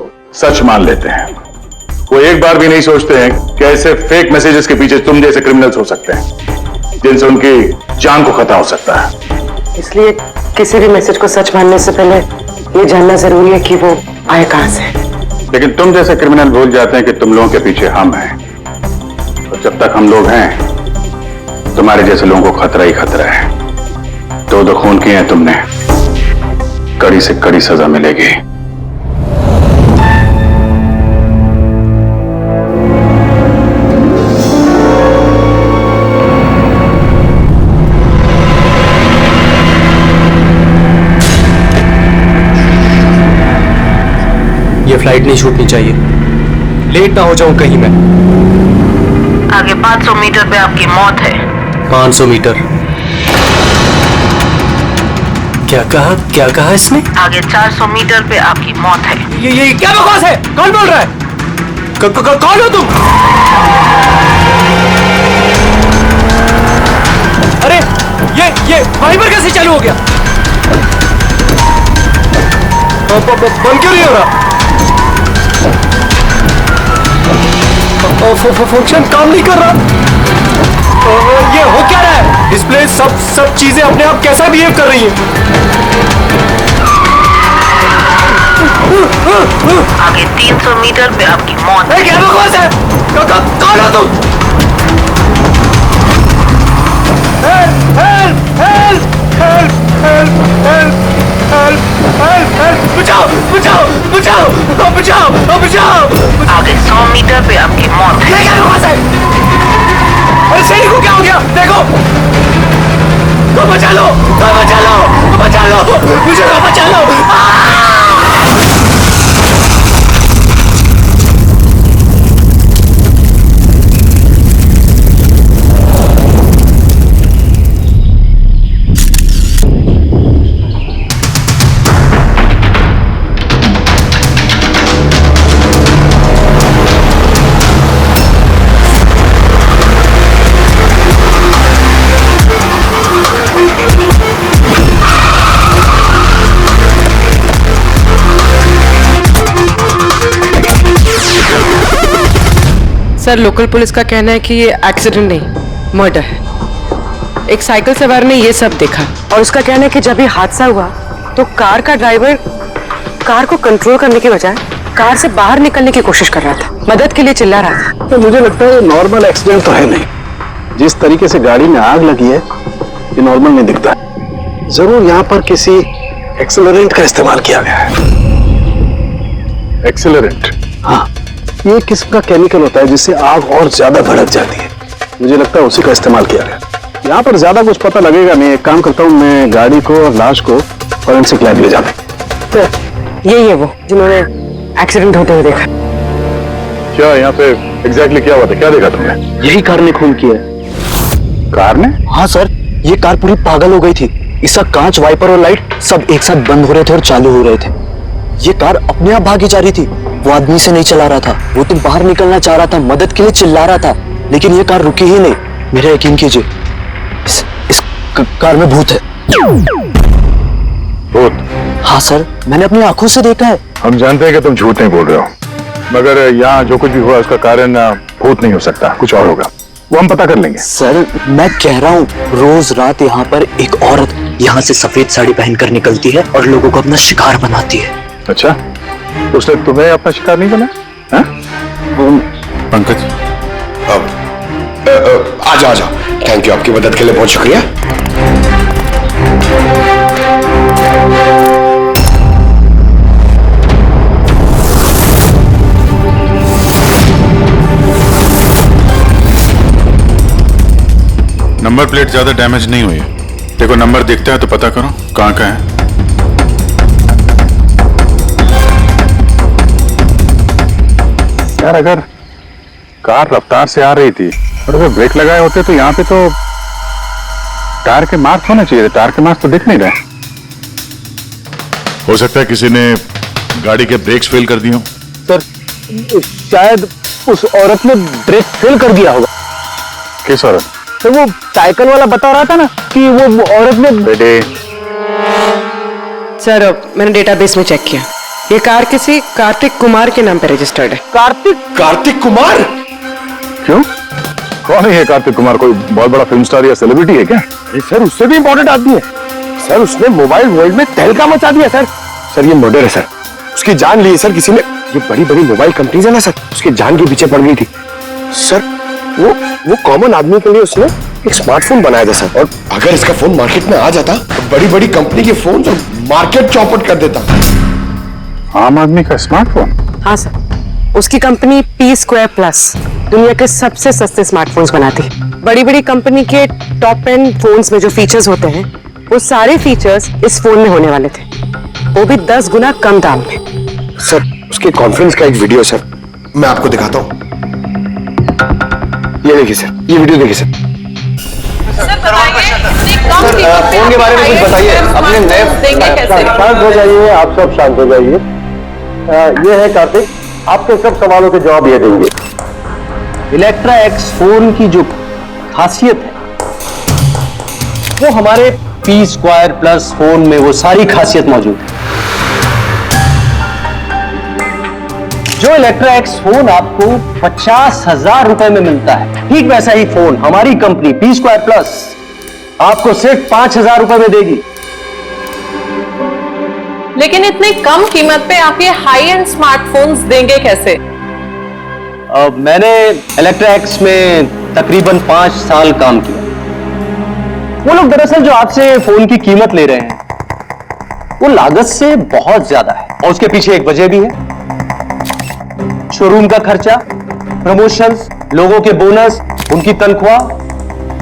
सच मान लेते हैं। वो एक बार भी नहीं सोचते हैं कि ऐसे फेक मैसेजेस के पीछे तुम जैसे क्रिमिनल्स हो सकते हैं जिनसे उनकी जान को खतरा हो सकता है। इसलिए किसी भी मैसेज को सच मानने से पहले ये जानना जरूरी है कि वो आए कहां से। लेकिन तुम जैसे क्रिमिनल भूल जाते हैं कि तुम लोगों के पीछे हम हैं, और जब तक हम लोग हैं तुम्हारे जैसे लोगों को खतरा ही खतरा है। दो खून किए हैं तुमने, कड़ी से कड़ी सजा मिलेगी। ये फ्लाइट नहीं छूटनी चाहिए, लेट ना हो जाऊं कहीं मैं। आगे 500 मीटर पे आपकी मौत है। 500 मीटर? क्या कहा इसने? आगे 400 मीटर पे आपकी मौत है। ये क्या बकवास है? कौन बोल रहा है? कौन हो तुम? अरे ये वाइपर कैसे चालू हो गया? बंद क्यों नहीं हो रहा? फंक्शन काम नहीं कर रहा। ये हो क्या रहा है? डिस्प्ले सब चीजें अपने आप कैसा बिहेव कर रही हैं? आगे 300 मीटर पे आपकी मौत है। क्या बकवास है? कौन हो तुम? बचाओ! आगे 100 मीटर पे आपकी मौत है। क्या बकवास है? अरे सैनिक को क्या हो गया? देखो, बचा लो, मुझे बचा लो। सर, लोकल पुलिस का कहना है कि ये एक्सीडेंट नहीं, मर्डर है। एक साइकिल सवार ने ये सब देखा और उसका कहना है कि जब ये हादसा हुआ तो कार का ड्राइवर कार को कंट्रोल करने के बजाय कार से बाहर निकलने की कोशिश कर रहा था, मदद के लिए चिल्ला रहा था। तो मुझे लगता है नॉर्मल एक्सीडेंट तो है नहीं। जिस तरीके से गाड़ी में आग लगी है ये नॉर्मल नहीं दिखता। जरूर यहाँ पर किसी एक्सेलरेंट का इस्तेमाल किया गया है। एक्सेलरेंट? हाँ, ये एक किस्म का केमिकल होता है जिससे आग और ज्यादा भड़क जाती है। मुझे लगता है उसी का इस्तेमाल किया गया। यहाँ पर ज्यादा कुछ पता लगेगा नहीं। एक काम करता हूँ, मैं गाड़ी को और लाश को फॉरेंसिक लैब ले जाता हूँ। यही है वो जिन्होंने एक्सीडेंट होते हुए देखा। क्या यहाँ पे एग्जैक्टली क्या हुआ था? क्या देखा तुमने? यही कार ने खून किया। कार ने? हाँ सर, ये कार पूरी पागल हो गई थी। इसका कांच, वाइपर और लाइट सब एक साथ बंद हो रहे थे और चालू हो रहे थे। ये कार अपने आप भागी जा रही थी। वो आदमी से नहीं चला रहा था, वो तो बाहर निकलना चाह रहा था, मदद के लिए चिल्ला रहा था, लेकिन ये कार रुकी ही नहीं। मेरा यकीन कीजिए, इस कार में भूत है। भूत? हाँ सर, मैंने अपनी आंखों से देखा है। हम जानते हैं कि तुम झूठ नहीं बोल रहे हो, मगर यहाँ जो कुछ भी हुआ उसका कारण भूत नहीं हो सकता, कुछ और होगा। वो हम पता कर लेंगे। सर, मैं कह रहा हूँ, रोज रात यहाँ पर एक औरत यहाँ से सफेद साड़ी पहनकर निकलती है और लोगों को अपना शिकार बनाती है। अच्छा, उसने तुम्हें अपना शिकार नहीं बना? पंकज, आ जाओ। थैंक यू, आपकी मदद के लिए बहुत शुक्रिया। नंबर प्लेट ज्यादा डैमेज नहीं हुई है। देखो, नंबर देखता है तो पता करो कहाँ का है। यार, अगर कार रफ्तार से आ रही थी और अगर ब्रेक लगाए होते तो यहाँ पे तो टायर के मार्क्स होने चाहिए थे। टायर के मार्क्स तो दिख नहीं रहे। हो सकता है किसी ने गाड़ी के ब्रेक्स फेल कर दिए हो। सर, शायद उस औरत ने ब्रेक फेल कर दिया होगा। किस औरत? तो वो साइकिल वाला बता रहा था ना कि वो औरत ने। बेटे, सर, मैंने डेटाबेस में चेक किया, ये कार किसी कार्तिक कुमार के नाम पे रजिस्टर्ड है। कार्तिक कुमार? क्यों? कौन है ये कार्तिक कुमार? कोई बहुत बड़ा फिल्म स्टार या सेलिब्रिटी है क्या? सर, उससे भी इंपॉर्टेंट आदमी है सर। उसने मोबाइल वर्ल्ड में तहलका मचा दिया सर। ये मर्डर है सर। उसकी जान ली है सर किसी ने। ये बड़ी बड़ी मोबाइल कंपनीज है ना सर, उसकी जान के पीछे पड़ गई थी सर। वो कॉमन आदमी के लिए उसने एक स्मार्टफोन बनाया था सर। और अगर इसका फोन मार्केट में आ जाता तो बड़ी बड़ी कंपनी के फोन जो मार्केट चौपट कर देता। आम आदमी का स्मार्टफोन? हाँ सर, उसकी कंपनी P2+ दुनिया के सबसे सस्ते स्मार्टफोन्स बनाती है। बड़ी बड़ी कंपनी के टॉप एंड फोन्स में जो फीचर्स होते हैं वो सारे फीचर्स इस फोन में होने वाले थे, वो भी 10 गुना कम दाम में। सर, उसके कॉन्फ्रेंस का एक वीडियो सर, मैं आपको दिखाता हूँ। ये देखिए सर, ये वीडियो देखिए सर। फोन के बारे में कुछ बताइए, अपने नए। शांत हो जाइए, आप सब शांत हो जाइए। ये है कार्तिक, आपके सब सवालों के जवाब ये देंगे। इलेक्ट्रा एक्स फोन की जो खासियत है वो हमारे P Square प्लस फोन में वो सारी खासियत मौजूद है। जो इलेक्ट्रा एक्स फोन आपको 50,000 रुपए में मिलता है, ठीक वैसा ही फोन हमारी कंपनी P Square प्लस आपको सिर्फ 5,000 रुपए में देगी। लेकिन इतनी कम कीमत पे आप ये हाई एंड स्मार्टफोन्स देंगे कैसे? मैंने इलेक्ट्रा एक्स में तकरीबन 5 साल काम किया। वो लोग दरअसल जो आपसे फोन की कीमत ले रहे हैं वो लागत से बहुत ज्यादा है, और उसके पीछे एक वजह भी है। शोरूम का खर्चा, प्रमोशंस, लोगों के बोनस, उनकी तनख्वाह।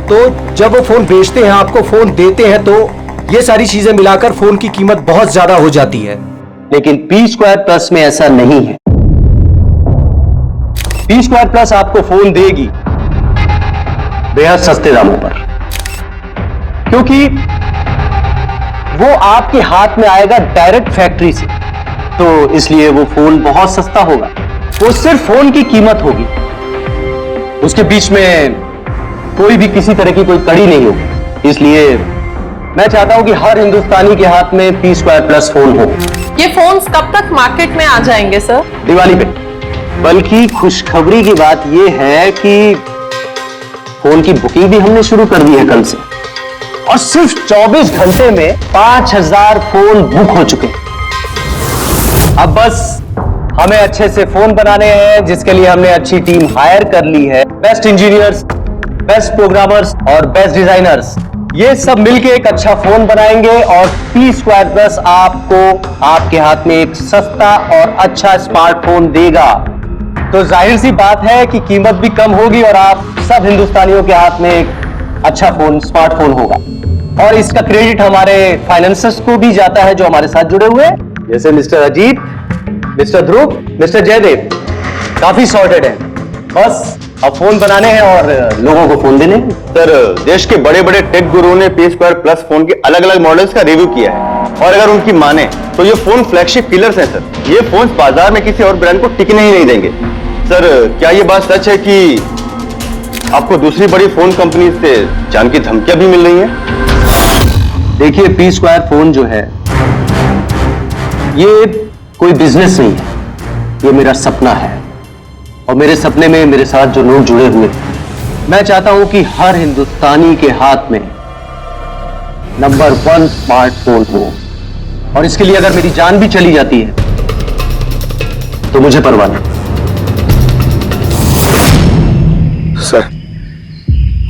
तो जब वो फोन बेचते हैं, आपको फोन देते हैं, तो ये सारी चीजें मिलाकर फोन की कीमत बहुत ज्यादा हो जाती है। लेकिन P Square प्लस में ऐसा नहीं है। P Square प्लस आपको फोन देगी बेहद सस्ते दामों पर, क्योंकि वो आपके हाथ में आएगा डायरेक्ट फैक्ट्री से, तो इसलिए वो फोन बहुत सस्ता होगा। वो सिर्फ फोन की कीमत होगी, उसके बीच में कोई भी किसी तरह की कोई कड़ी नहीं होगी। इसलिए मैं चाहता हूं कि हर हिंदुस्तानी के हाथ में P Square प्लस फोन हो। ये फोन्स कब तक मार्केट में आ जाएंगे सर? दिवाली पे। बल्कि खुशखबरी की बात यह है कि फोन की बुकिंग भी हमने शुरू कर दी है कल से, और सिर्फ 24 घंटे में 5,000 फोन बुक हो चुके हैं। अब बस हमें अच्छे से फोन बनाने हैं, जिसके लिए हमने अच्छी टीम हायर कर ली है। बेस्ट इंजीनियर्स, बेस्ट प्रोग्रामर्स और बेस्ट डिजाइनर्स, ये सब मिलके एक अच्छा फोन बनाएंगे, और P Square प्लस आपको आपके हाथ में एक सस्ता और अच्छा स्मार्टफोन देगा। तो जाहिर सी बात है कि कीमत भी कम होगी और आप सब हिंदुस्तानियों के हाथ में एक अच्छा फोन, स्मार्टफोन होगा। और इसका क्रेडिट हमारे फाइनेंसर्स को भी जाता है जो हमारे साथ जुड़े हुए हैं, जैसे मिस्टर अजीत, मिस्टर ध्रुव, मिस्टर जयदेव। काफी सॉर्टेड है, बस अब फोन बनाने हैं और लोगों को फोन देने हैं। सर, देश के बड़े बड़े टेक गुरुओं ने P Square प्लस फोन के अलग अलग मॉडल्स का रिव्यू किया है, और अगर उनकी माने तो ये फोन फ्लैगशिप किलर्स हैं सर। ये फोन बाजार में किसी और ब्रांड को टिकने ही नहीं देंगे। सर, क्या ये बात सच है कि आपको दूसरी बड़ी फोन कंपनी से जान की धमकियां भी मिल रही हैं? देखिए, P Square फोन जो है ये कोई बिजनेस नहीं है, ये मेरा सपना है, और मेरे सपने में मेरे साथ जो लोग जुड़े हुए हैं, मैं चाहता हूं कि हर हिंदुस्तानी के हाथ में नंबर 1 स्मार्टफोन हो, और इसके लिए अगर मेरी जान भी चली जाती है तो मुझे परवाह नहीं। सर,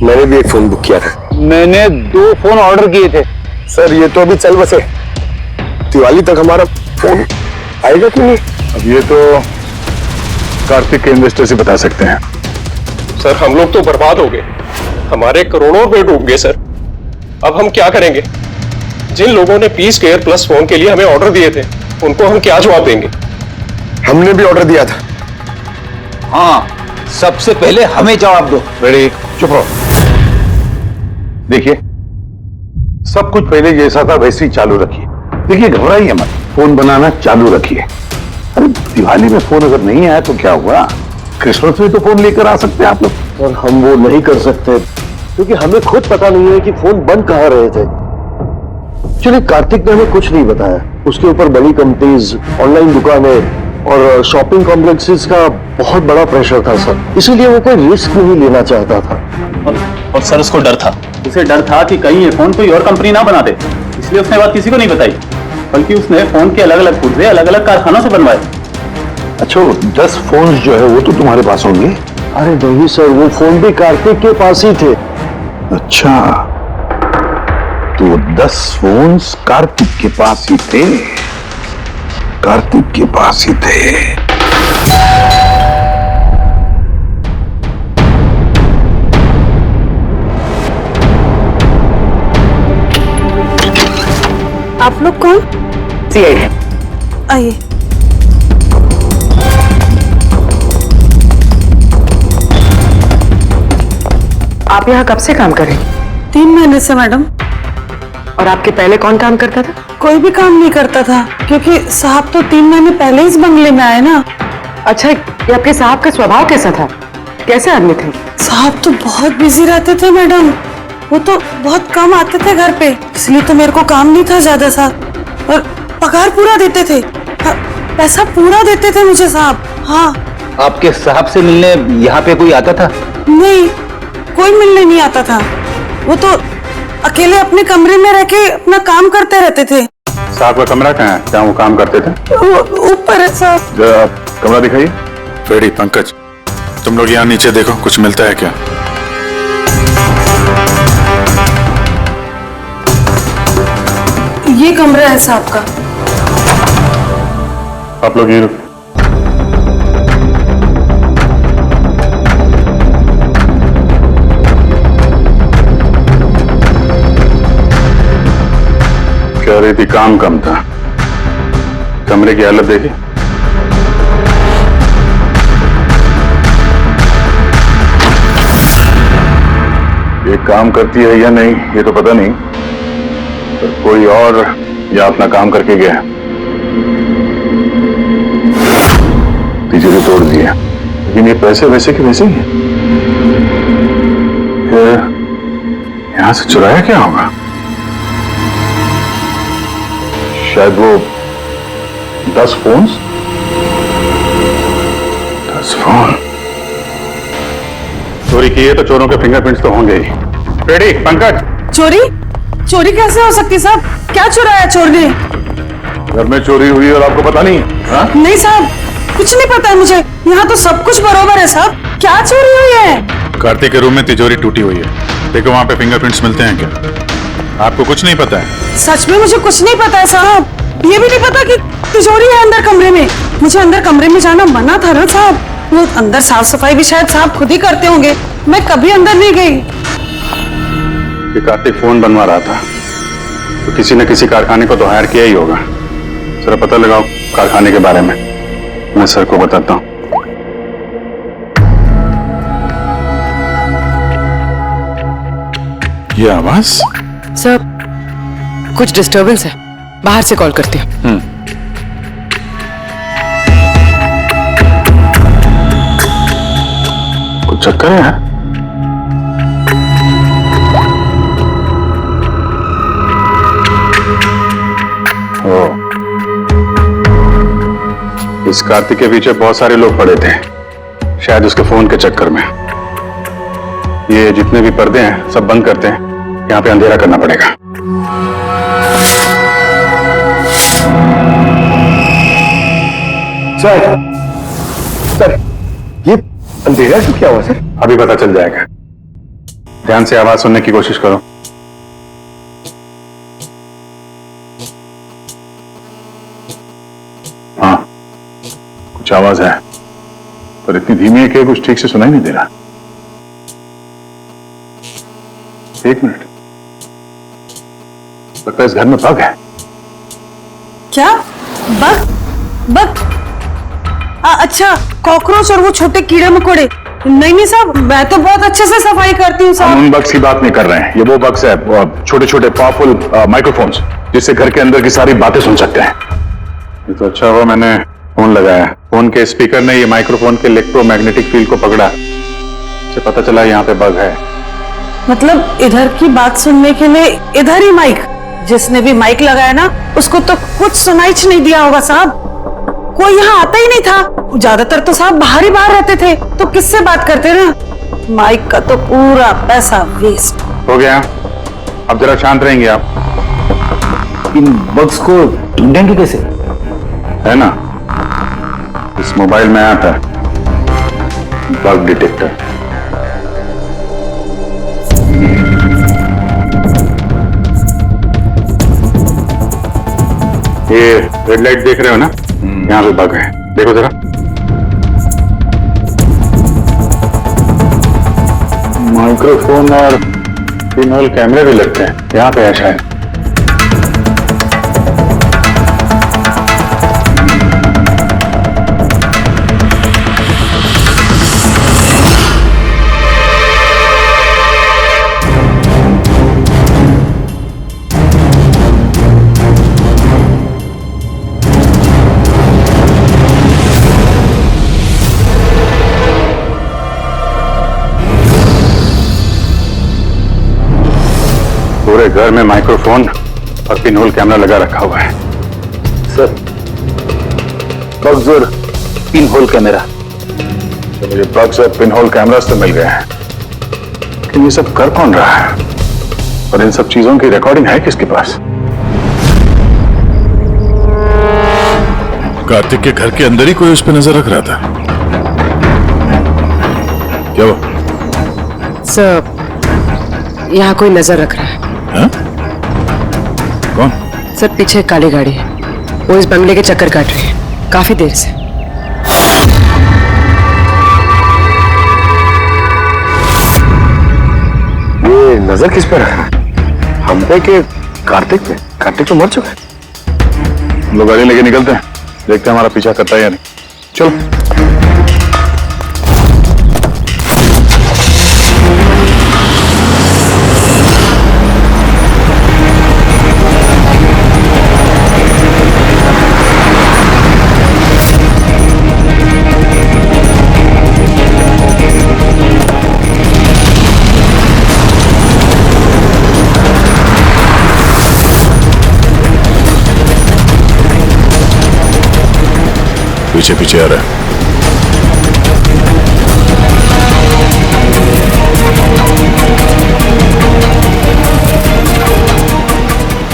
मैंने भी एक फोन बुक किया था। मैंने 2 फोन ऑर्डर किए थे। सर, ये तो अभी चल बसे, दिवाली तक हमारा फोन आएगा कि नहीं? अब ये तो कार्तिक के इन्वेस्टर से बता सकते हैं। सर, हम लोग तो बर्बाद हो गए, हमारे करोड़ों रुपए डूब गए सर। अब हम क्या करेंगे? जिन लोगों ने P Square प्लस फोन के लिए हमें ऑर्डर दिए थे, उनको हम क्या जवाब देंगे? हमने भी ऑर्डर दिया था। हाँ, सबसे पहले हमें जवाब दो। रेडी, चुप रहो। देखिए, सब कुछ पहले जैसा था वैसे ही चालू रखिए। देखिए, घबराइए मत, फोन बनाना चालू रखिए। अरे दिवाली में फोन अगर नहीं आया तो क्या हुआ? क्रिसमस में तो फोन लेकर आ सकते हैं आप लोग। और हम वो नहीं कर सकते क्योंकि हमें खुद पता नहीं है कि फोन बन कहां रहे थे। चलिए, कार्तिक ने हमें कुछ नहीं बताया, उसके ऊपर बड़ी कंपनीज, ऑनलाइन दुकानें और शॉपिंग कॉम्प्लेक्सेस का बहुत बड़ा प्रेशर था सर, इसीलिए वो कोई रिस्क नहीं लेना चाहता था। और सर, उसको डर था, उसे डर था कि कहीं ये फोन कोई और कंपनी ना बना दे, इसलिए उसने बात किसी को नहीं बताई, बल्कि उसने फोन के अलग अलग पुर्जे अलग अलग कारखानों से बनवाए। अच्छा, 10 फोन जो है वो तो तुम्हारे पास होंगे? अरे नहीं सर, वो फोन भी कार्तिक के पास ही थे। अच्छा, तो 10 फोन कार्तिक के पास ही थे? कार्तिक के पास ही थे। आप लोग कौन? CID। आइए। आप यहाँ कब से काम कर रही? 3 महीने से मैडम। और आपके पहले कौन काम करता था? कोई भी काम नहीं करता था, क्योंकि साहब तो 3 महीने पहले इस बंगले में आए ना। अच्छा, ये आपके साहब का स्वभाव कैसा था? कैसे आदमी थे? साहब तो बहुत बिजी रहते थे मैडम, वो तो बहुत कम आते थे घर पे, इसलिए तो मेरे को काम नहीं था ज्यादा साहब। और पगार पूरा देते थे, पैसा पूरा देते थे मुझे साहब। हाँ। आपके साहब से मिलने यहाँ पे कोई आता था? नहीं, कोई मिलने नहीं आता था। वो तो अकेले अपने कमरे में रह के अपना काम करते रहते थे। साहब का कमरा कहाँ है जहाँ वो काम करते थे? ऊपर है साहब। जरा कमरा दिखाइए। फेडी, पंकज, तुम लोग यहाँ नीचे देखो, कुछ मिलता है क्या? ये कमरा है साहब का। आप लोग ये रुक। कह रही थी काम कम था, कमरे की हालत देखी? ये काम करती है या नहीं ये तो पता नहीं, पर कोई और या अपना काम करके गया। तिजोरी तोड़ दिया, लेकिन ये पैसे वैसे के वैसे ही हैं। यहां से चुराया क्या होगा? शायद वो 10 फोन। चोरी की है तो चोरों के फिंगरप्रिंट्स तो होंगे ही। रेडी, पंकज। चोरी? चोरी कैसे हो सकती साहब? क्या चुराया चोर ने? घर में चोरी हुई और आपको पता नहीं? हाँ? नहीं साहब, कुछ नहीं पता है मुझे। यहाँ तो सब कुछ बरोबर है साहब। क्या चोरी हुई है? कार्तिक के रूम में तिजोरी टूटी हुई है, देखो वहाँ पे फिंगरप्रिंट्स मिलते हैं क्या? आपको कुछ नहीं पता है? सच में मुझे कुछ नहीं पता है साहब। ये भी नहीं पता कि तिजोरी है अंदर कमरे में। मुझे अंदर कमरे में जाना मना था ना साहब। वो अंदर साफ सफाई भी शायद साहब खुद ही करते होंगे, मैं कभी अंदर नहीं गई। कि कार्तिक फोन बनवा रहा था तो किसी न किसी कारखाने को तो हायर किया ही होगा। जरा पता लगाओ कारखाने के बारे में, मैं सर को बताता हूँ। ये आवाज? सर, कुछ डिस्टरबेंस है, बाहर से कॉल करती हूँ। कुछ चक्कर है? इस कार्तिक के पीछे बहुत सारे लोग पड़े थे, शायद उसके फोन के चक्कर में। ये जितने भी पर्दे हैं सब बंद करते हैं, यहाँ पे अंधेरा करना पड़ेगा। सर, ये अंधेरा क्यों क्या हुआ सर? अभी पता चल जाएगा, ध्यान से आवाज सुनने की कोशिश करो। हाँ, कुछ आवाज है, पर इतनी धीमी है कि कुछ ठीक से सुनाई नहीं दे रहा। एक मिनट, लगता है इस घर में बग है। क्या बग? बग? अच्छा, कॉकरोच और वो छोटे कीड़े मकोड़े। नहीं साहब, मैं तो बहुत अच्छे से सफाई करती हूँ साहब। हम उन बग्स की बात नहीं कर रहे हैं, ये वो बग्स है, छोटे छोटे पावरफुल माइक्रोफोन्स, जिससे घर के अंदर की सारी बातें सुन सकते हैं। ये तो अच्छा हुआ मैंने फोन लगाया, फोन के स्पीकर ने ये माइक्रोफोन के इलेक्ट्रोमैग्नेटिक फील्ड को पकड़ा, इससे पता चला यहाँ पे बग है। मतलब इधर की बात सुनने के लिए इधर ही माइक? जिसने भी माइक लगाया ना, उसको तो कुछ सुनाई नहीं दिया होगा साहब। कोई यहाँ आता ही नहीं था, ज्यादातर तो साहब बाहर रहते थे, तो किससे बात करते ना? माइक का तो पूरा पैसा वेस्ट हो गया। अब जरा शांत रहेंगे आप। इन बग्स को ढूंढेंगे कैसे? है ना, इस मोबाइल में ऐप है बग डिटेक्टर। ये रेड लाइट देख रहे हो ना, यहाँ पे बग है, देखो जरा। माइक्रोफोन और पिनहोल कैमरे भी लगते हैं, यहाँ पे है शायद। पूरे घर में माइक्रोफोन और पिनहोल कैमरा लगा रखा हुआ है। सर बग्स और पिनहोल कैमरा। तो मुझे बग्स और पिनहोल कैमरास तो मिल गए हैं, लेकिन ये सब कर कौन रहा है और इन सब चीजों की रिकॉर्डिंग है किसके पास? कार्तिक के घर के अंदर ही कोई उस पर नजर रख रहा था। क्या वो? सर, यहाँ कोई नजर रख रहा है। हा? कौन? सर, पीछे एक काली गाड़ी है, वो इस बंगले के चक्कर काट रही है काफी देर से। ये नजर किस पे रखा है? हम पे कि कार्तिक पे? कार्तिक तो मर चुका है। हम लोग गाड़ी लेके निकलते हैं, देखते हैं हमारा पीछा करता है या नहीं। चलो। पीछे पीछे आ रहा है।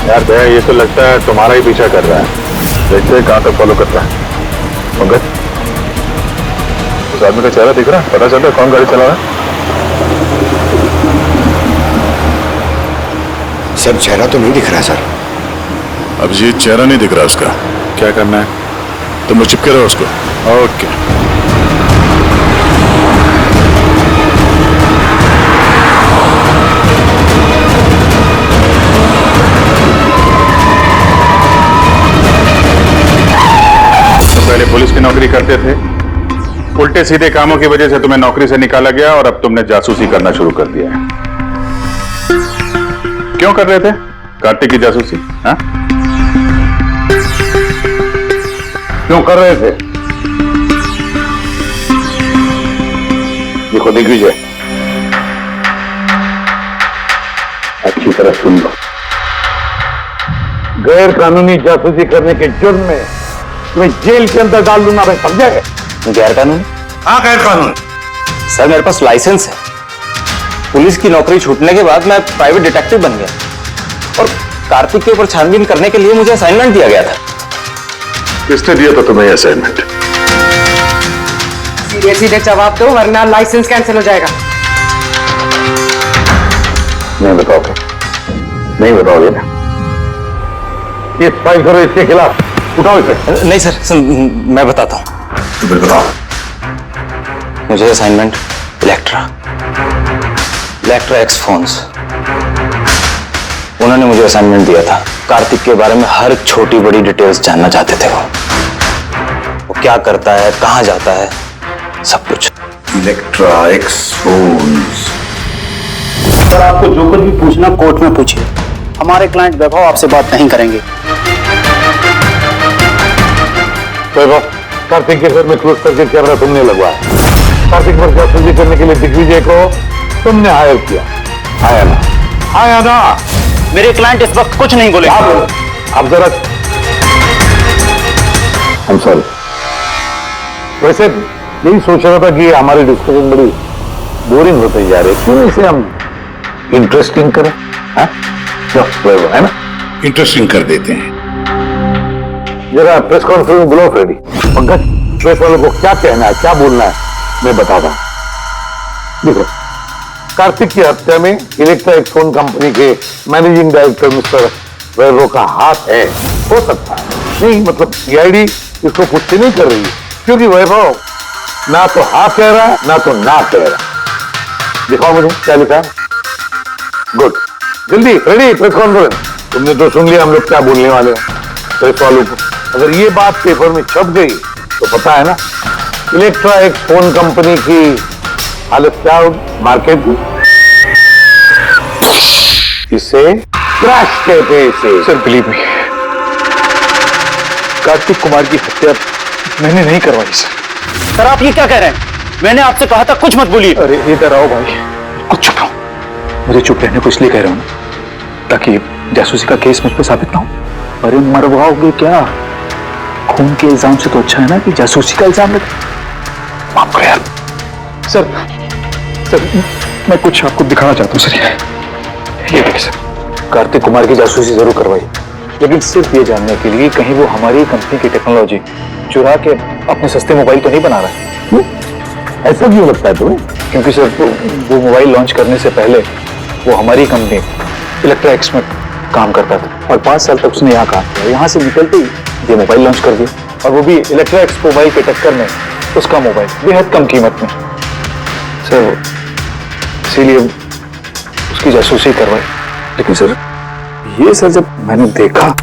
यार भैया, ये तो लगता है तुम्हारा ही पीछा कर रहा है। देखते हैं कहां तक फॉलो करता है। पंकज, उस आदमी का चेहरा दिख रहा है? पता चल रहा है कौन गाड़ी चला रहा है? सर, चेहरा तो नहीं दिख रहा है सर। अब ये चेहरा नहीं दिख रहा उसका, क्या करना है? तुम लोग चिपके रहो उसको। ओके। तो पहले पुलिस की नौकरी करते थे, उल्टे सीधे कामों की वजह से तुम्हें नौकरी से निकाला गया और अब तुमने जासूसी करना शुरू कर दिया है। क्यों कर रहे थे कार्तिक की जासूसी? हाँ? क्यों कर रहे थे? देखो दिग्विजय, अच्छी तरह सुन लो। गैर कानूनी जासूसी करने के जुर्म में तुम्हें जेल के अंदर डाल दूंगा, मैं समझा गए? गैर कानूनी? हाँ, गैर कानूनी। सर, मेरे पास लाइसेंस है। पुलिस की नौकरी छूटने के बाद मैं प्राइवेट डिटेक्टिव बन गया और कार्तिक के ऊपर छानबीन करने के लिए मुझे असाइनमेंट दिया गया था। किसने दिया था तुम्हें असाइनमेंट? सीधे सीधे जवाब दो वरना लाइसेंस कैंसिल हो जाएगा। नहीं बताओगे? नहीं बताओगे ना? ये फाइल करो इसके खिलाफ, उठाओ इसे। नहीं सर, मैं बताता हूं। बताओ। मुझे असाइनमेंट इलेक्ट्रा एक्स फोन्स, उन्होंने मुझे असाइनमेंट दिया था। कार्तिक के बारे में हर छोटी बड़ी डिटेल्स जानना चाहते थे। वो क्या करता है, कहां जाता है, सब कुछ। Electra x phones. सर, आपको जो कुछ भी पूछना कोर्ट में पूछिए। हमारे क्लाइंट वैभव आपसे बात नहीं करेंगे। वैभव, कार्तिक के घर में क्लोज करके कैमरा तुमने लगवाया। कार्तिक पर जासूसी करने के लिए दिग्विजय को तुमने हायर किया। आया ना? मेरे क्लाइंट इस वक्त कुछ नहीं बोले। आप जरा, हम सॉरी। वैसे यही सोच रहा था कि हमारी डिस्कशन बड़ी बोरिंग होती जा रही है, क्यों इसे हम इंटरेस्टिंग करें? हाँ? है ना? इंटरेस्टिंग कर देते हैं। जरा प्रेस कॉन्फ्रेंस बुलाओ फ्रेडी। पंकज, प्रेस वालों को क्या कहना है, क्या बोलना है, मैं बताता हूं। देखो, कार्तिक की हत्या में इलेक्ट्रा एक्स फोन कंपनी के मैनेजिंग डायरेक्टर मिस्टर वैभव का हाथ है। हो सकता है, नहीं मतलब सीआईडी इसको पुष्टि नहीं कर रही है, क्योंकि वैभव ना तो हाँ कह रहा है ना तो ना कह रहा है। दिखाओ मुझे क्या लिखा है। गुड, जल्दी रेडी प्रेस कॉन्फ्रेंस। तुमने तो सुन लिया हम लोग क्या बोलने वाले हैं। प्रेस वालों को अगर ये बात पेपर में छप गई तो पता है ना इलेक्ट्रा एक्स फोन कंपनी की हालत क्या होगी मार्केट में। इसे क्रैश कहते हैं इसे। Sir believe me, Kartik Kumar की हत्या मैंने नहीं करवाई सर। सर, आप ये क्या कह रहे हैं? मैंने आपसे कहा था कुछ मत बोलिए। अरे इधर आओ भाई, कुछ चुप रहो। मुझे चुप रहने को इसलिए कह रहा हूं ताकि जासूसी का केस मुझ पर साबित ना हो। अरे मरवाओगे क्या? खून के इल्जाम से तो अच्छा है ना कि जासूसी का इल्जाम लगे। माफ करो यार। सर मैं कुछ आपको दिखाना चाहता हूँ सर। ये देखिए सर, कार्तिक कुमार की जासूसी जरूर करवाई, लेकिन सिर्फ ये जानने के लिए कहीं वो हमारी कंपनी की टेक्नोलॉजी चुरा के अपने सस्ते मोबाइल तो नहीं बना रहा है। ऐसा क्यों लगता है तुम्हें? क्योंकि सर वो मोबाइल लॉन्च करने से पहले वो हमारी कंपनी इलेक्ट्रा एक्स में काम करता था और 5 साल तक उसने यहाँ काम किया। यहाँ से निकलते ही ये मोबाइल लॉन्च कर दिया, और वो भी इलेक्ट्रा एक्स मोबाइल के टक्कर में उसका मोबाइल बेहद कम कीमत में। सर इसीलिए उसकी जासूसी करवाई। लेकिन सर ये सर जब मैंने देखा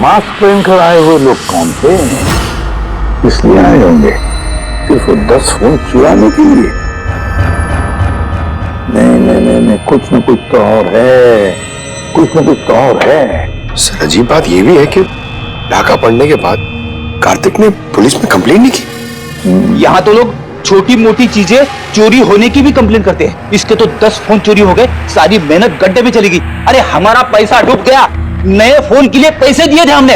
मास्क पहनकर आए हुए लोग कौन थे? इसलिए आए होंगे सिर्फ 10 फोन चुराने के लिए। नहीं, कुछ न कुछ तो और है, कुछ न कुछ तो और है। सर अजीब बात ये भी है कि डाका पड़ने के बाद कार्तिक ने पुलिस में कंप्लेंट नहीं की। यहाँ तो लोग छोटी मोटी चीजें चोरी होने की भी कंप्लेन करते हैं। इसके तो 10 फोन चोरी हो गए, सारी मेहनत गड्ढे में चली गई। अरे हमारा पैसा डूब गया, नए फोन के लिए पैसे दिए थे हमने,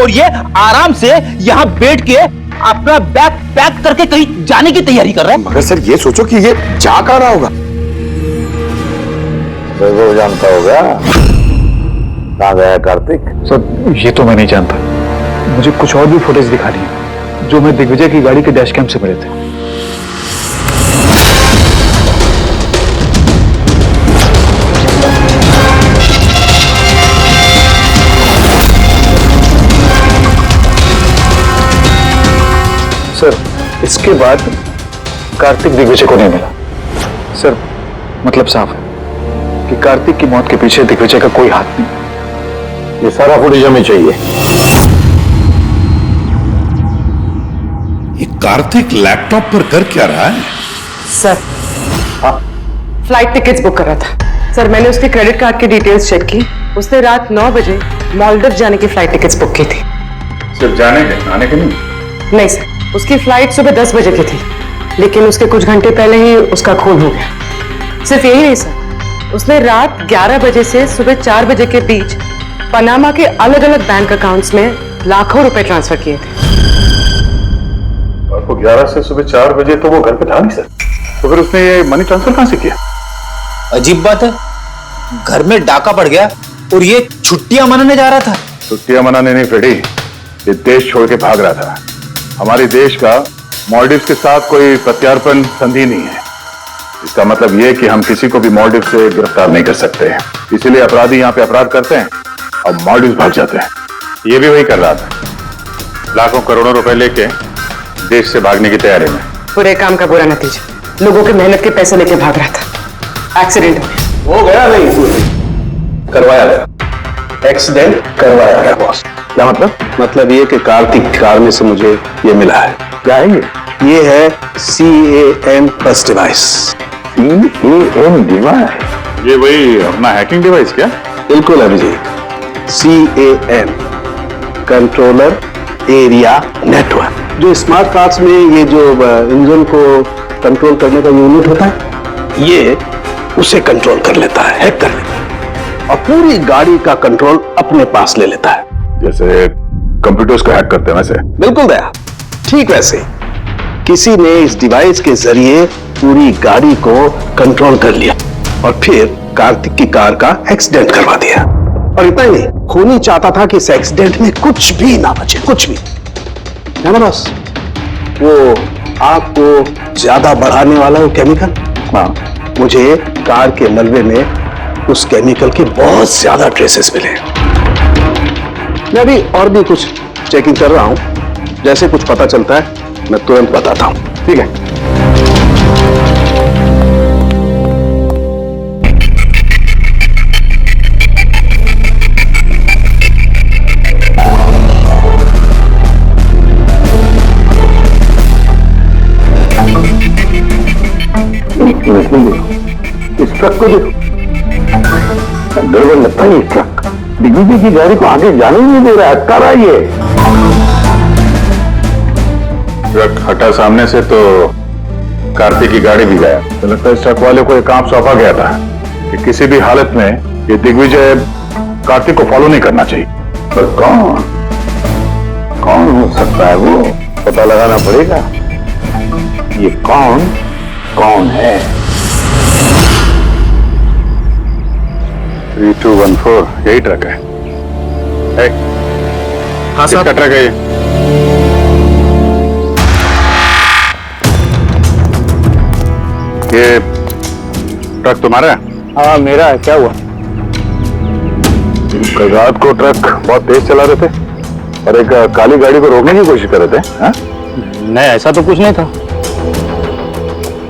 और ये आराम से यहाँ बैठ के अपना बैग पैक करके कहीं जाने की तैयारी कर रहा है। मगर सर ये सोचो कि ये जा कहाँ रहा होगा? वो जानता होगा कहाँ गया कार्तिक। सर ये तो मैं नहीं जानता, मुझे कुछ और भी फुटेज दिखानी है जो मैं दिग्विजय की गाड़ी के डैश कैम से मिले थे। सर इसके बाद कार्तिक दिग्विजय को नहीं मिला। सर मतलब साफ है कि कार्तिक की मौत के पीछे दिग्विजय का कोई हाथ नहीं। ये सारा फुटेज हमें चाहिए। ये कार्तिक लैपटॉप पर कर क्या रहा है? सर फ्लाइट टिकट्स बुक कर रहा था। सर मैंने उसके क्रेडिट कार्ड की डिटेल्स चेक की, उसने रात 9 बजे मालदीव जाने की फ्लाइट टिकट्स बुक की थी। सिर्फ जाने के, आने के नहीं? नहीं सर, उसकी फ्लाइट सुबह 10 बजे की थी, लेकिन उसके कुछ घंटे पहले ही उसका खून हो गया। सिर्फ यही नहीं सर, उसने रात 11 बजे से सुबह 4 बजे के बीच पनामा के अलग अलग बैंक अकाउंट्स में लाखों रुपए ट्रांसफर किए थे। रात को 11 से सुबह 4 बजे तो वो घर पे था नहीं सर, तो फिर उसने ये मनी ट्रांसफर कहां से किया? अजीब बात है, घर में डाका पड़ गया और ये छुट्टियां मनाने जा रहा था। छुट्टियां मनाने नहीं फ्रेडी, ये देश छोड़ के भाग रहा था। हमारे देश का मालदीव के साथ कोई प्रत्यार्पण संधि नहीं है। इसका मतलब यह कि हम किसी को भी मालदीव से गिरफ्तार नहीं कर सकते हैं। इसीलिए अपराधी यहाँ पे अपराध करते हैं और मालदीव भाग जाते हैं। ये भी वही कर रहा था, लाखों करोड़ों रुपए लेके देश से भागने की तैयारी में। बुरे काम का बुरा नतीजा, लोगों के मेहनत के पैसे लेके भाग रहा था, एक्सीडेंट हो गया। हो गया नहीं, करवाया गया। एक्सीडेंट करवाया गया बॉस। क्या मतलब? मतलब ये कि कार्तिक कार में से मुझे ये मिला है। क्या है ये है CAN plus device. CAN device? ये वही अपना हैकिंग डिवाइस क्या? बिल्कुल Abhijit, CAN controller area network. जो स्मार्ट कार्स में ये जो इंजन को कंट्रोल करने का यूनिट होता है, ये उसे कंट्रोल कर लेता है, हैक कर लेता है और पूरी गाड़ी का कंट्रोल अपने पास ले लेता है। जैसे कंप्यूटर्स को हैक करते हैं वैसे? बिल्कुल दया, ठीक वैसे किसी ने इस डिवाइस के जरिए पूरी गाड़ी को कंट्रोल कर लिया और फिर कार्तिक की कार का एक्सीडेंट करवा दिया। और इतना ही नहीं, खूनी चाहता था कि इस एक्सीडेंट में कुछ भी ना बचे, कुछ भी है ना बॉस। वो आग को ज्यादा बढ़ाने वाला वो केमिकल मुझे कार के मलबे में उस केमिकल के बहुत ज्यादा ट्रेसेस मिले। मैं अभी और भी कुछ चेकिंग कर रहा हूं, जैसे कुछ पता चलता है मैं तुरंत बताता हूं, ठीक है? इस ट्रक को देखो, गड़बड़ लगता है। ट्रक दिग्विजय की गाड़ी को आगे जाने ही नहीं दे रहा है, अटका रहा है ये। ट्रक हटा सामने से तो कार्तिक की गाड़ी भी गया। तो लगता है इस ट्रक वाले को एक काम सौंपा गया था कि किसी भी हालत में ये दिग्विजय कार्तिक को फॉलो नहीं करना चाहिए। पर कौन कौन हो सकता है वो पता लगाना पड़ेगा। ये कौन है? 3214 यही ट्रक है। हाँ किसका ट्रक है ये? ये ट्रक तुम्हारा है? हाँ मेरा है। क्या हुआ? कल रात को ट्रक बहुत तेज चला रहे थे और एक काली गाड़ी को रोकने की कोशिश कर रहे थे। हाँ? नहीं, ऐसा तो कुछ नहीं था।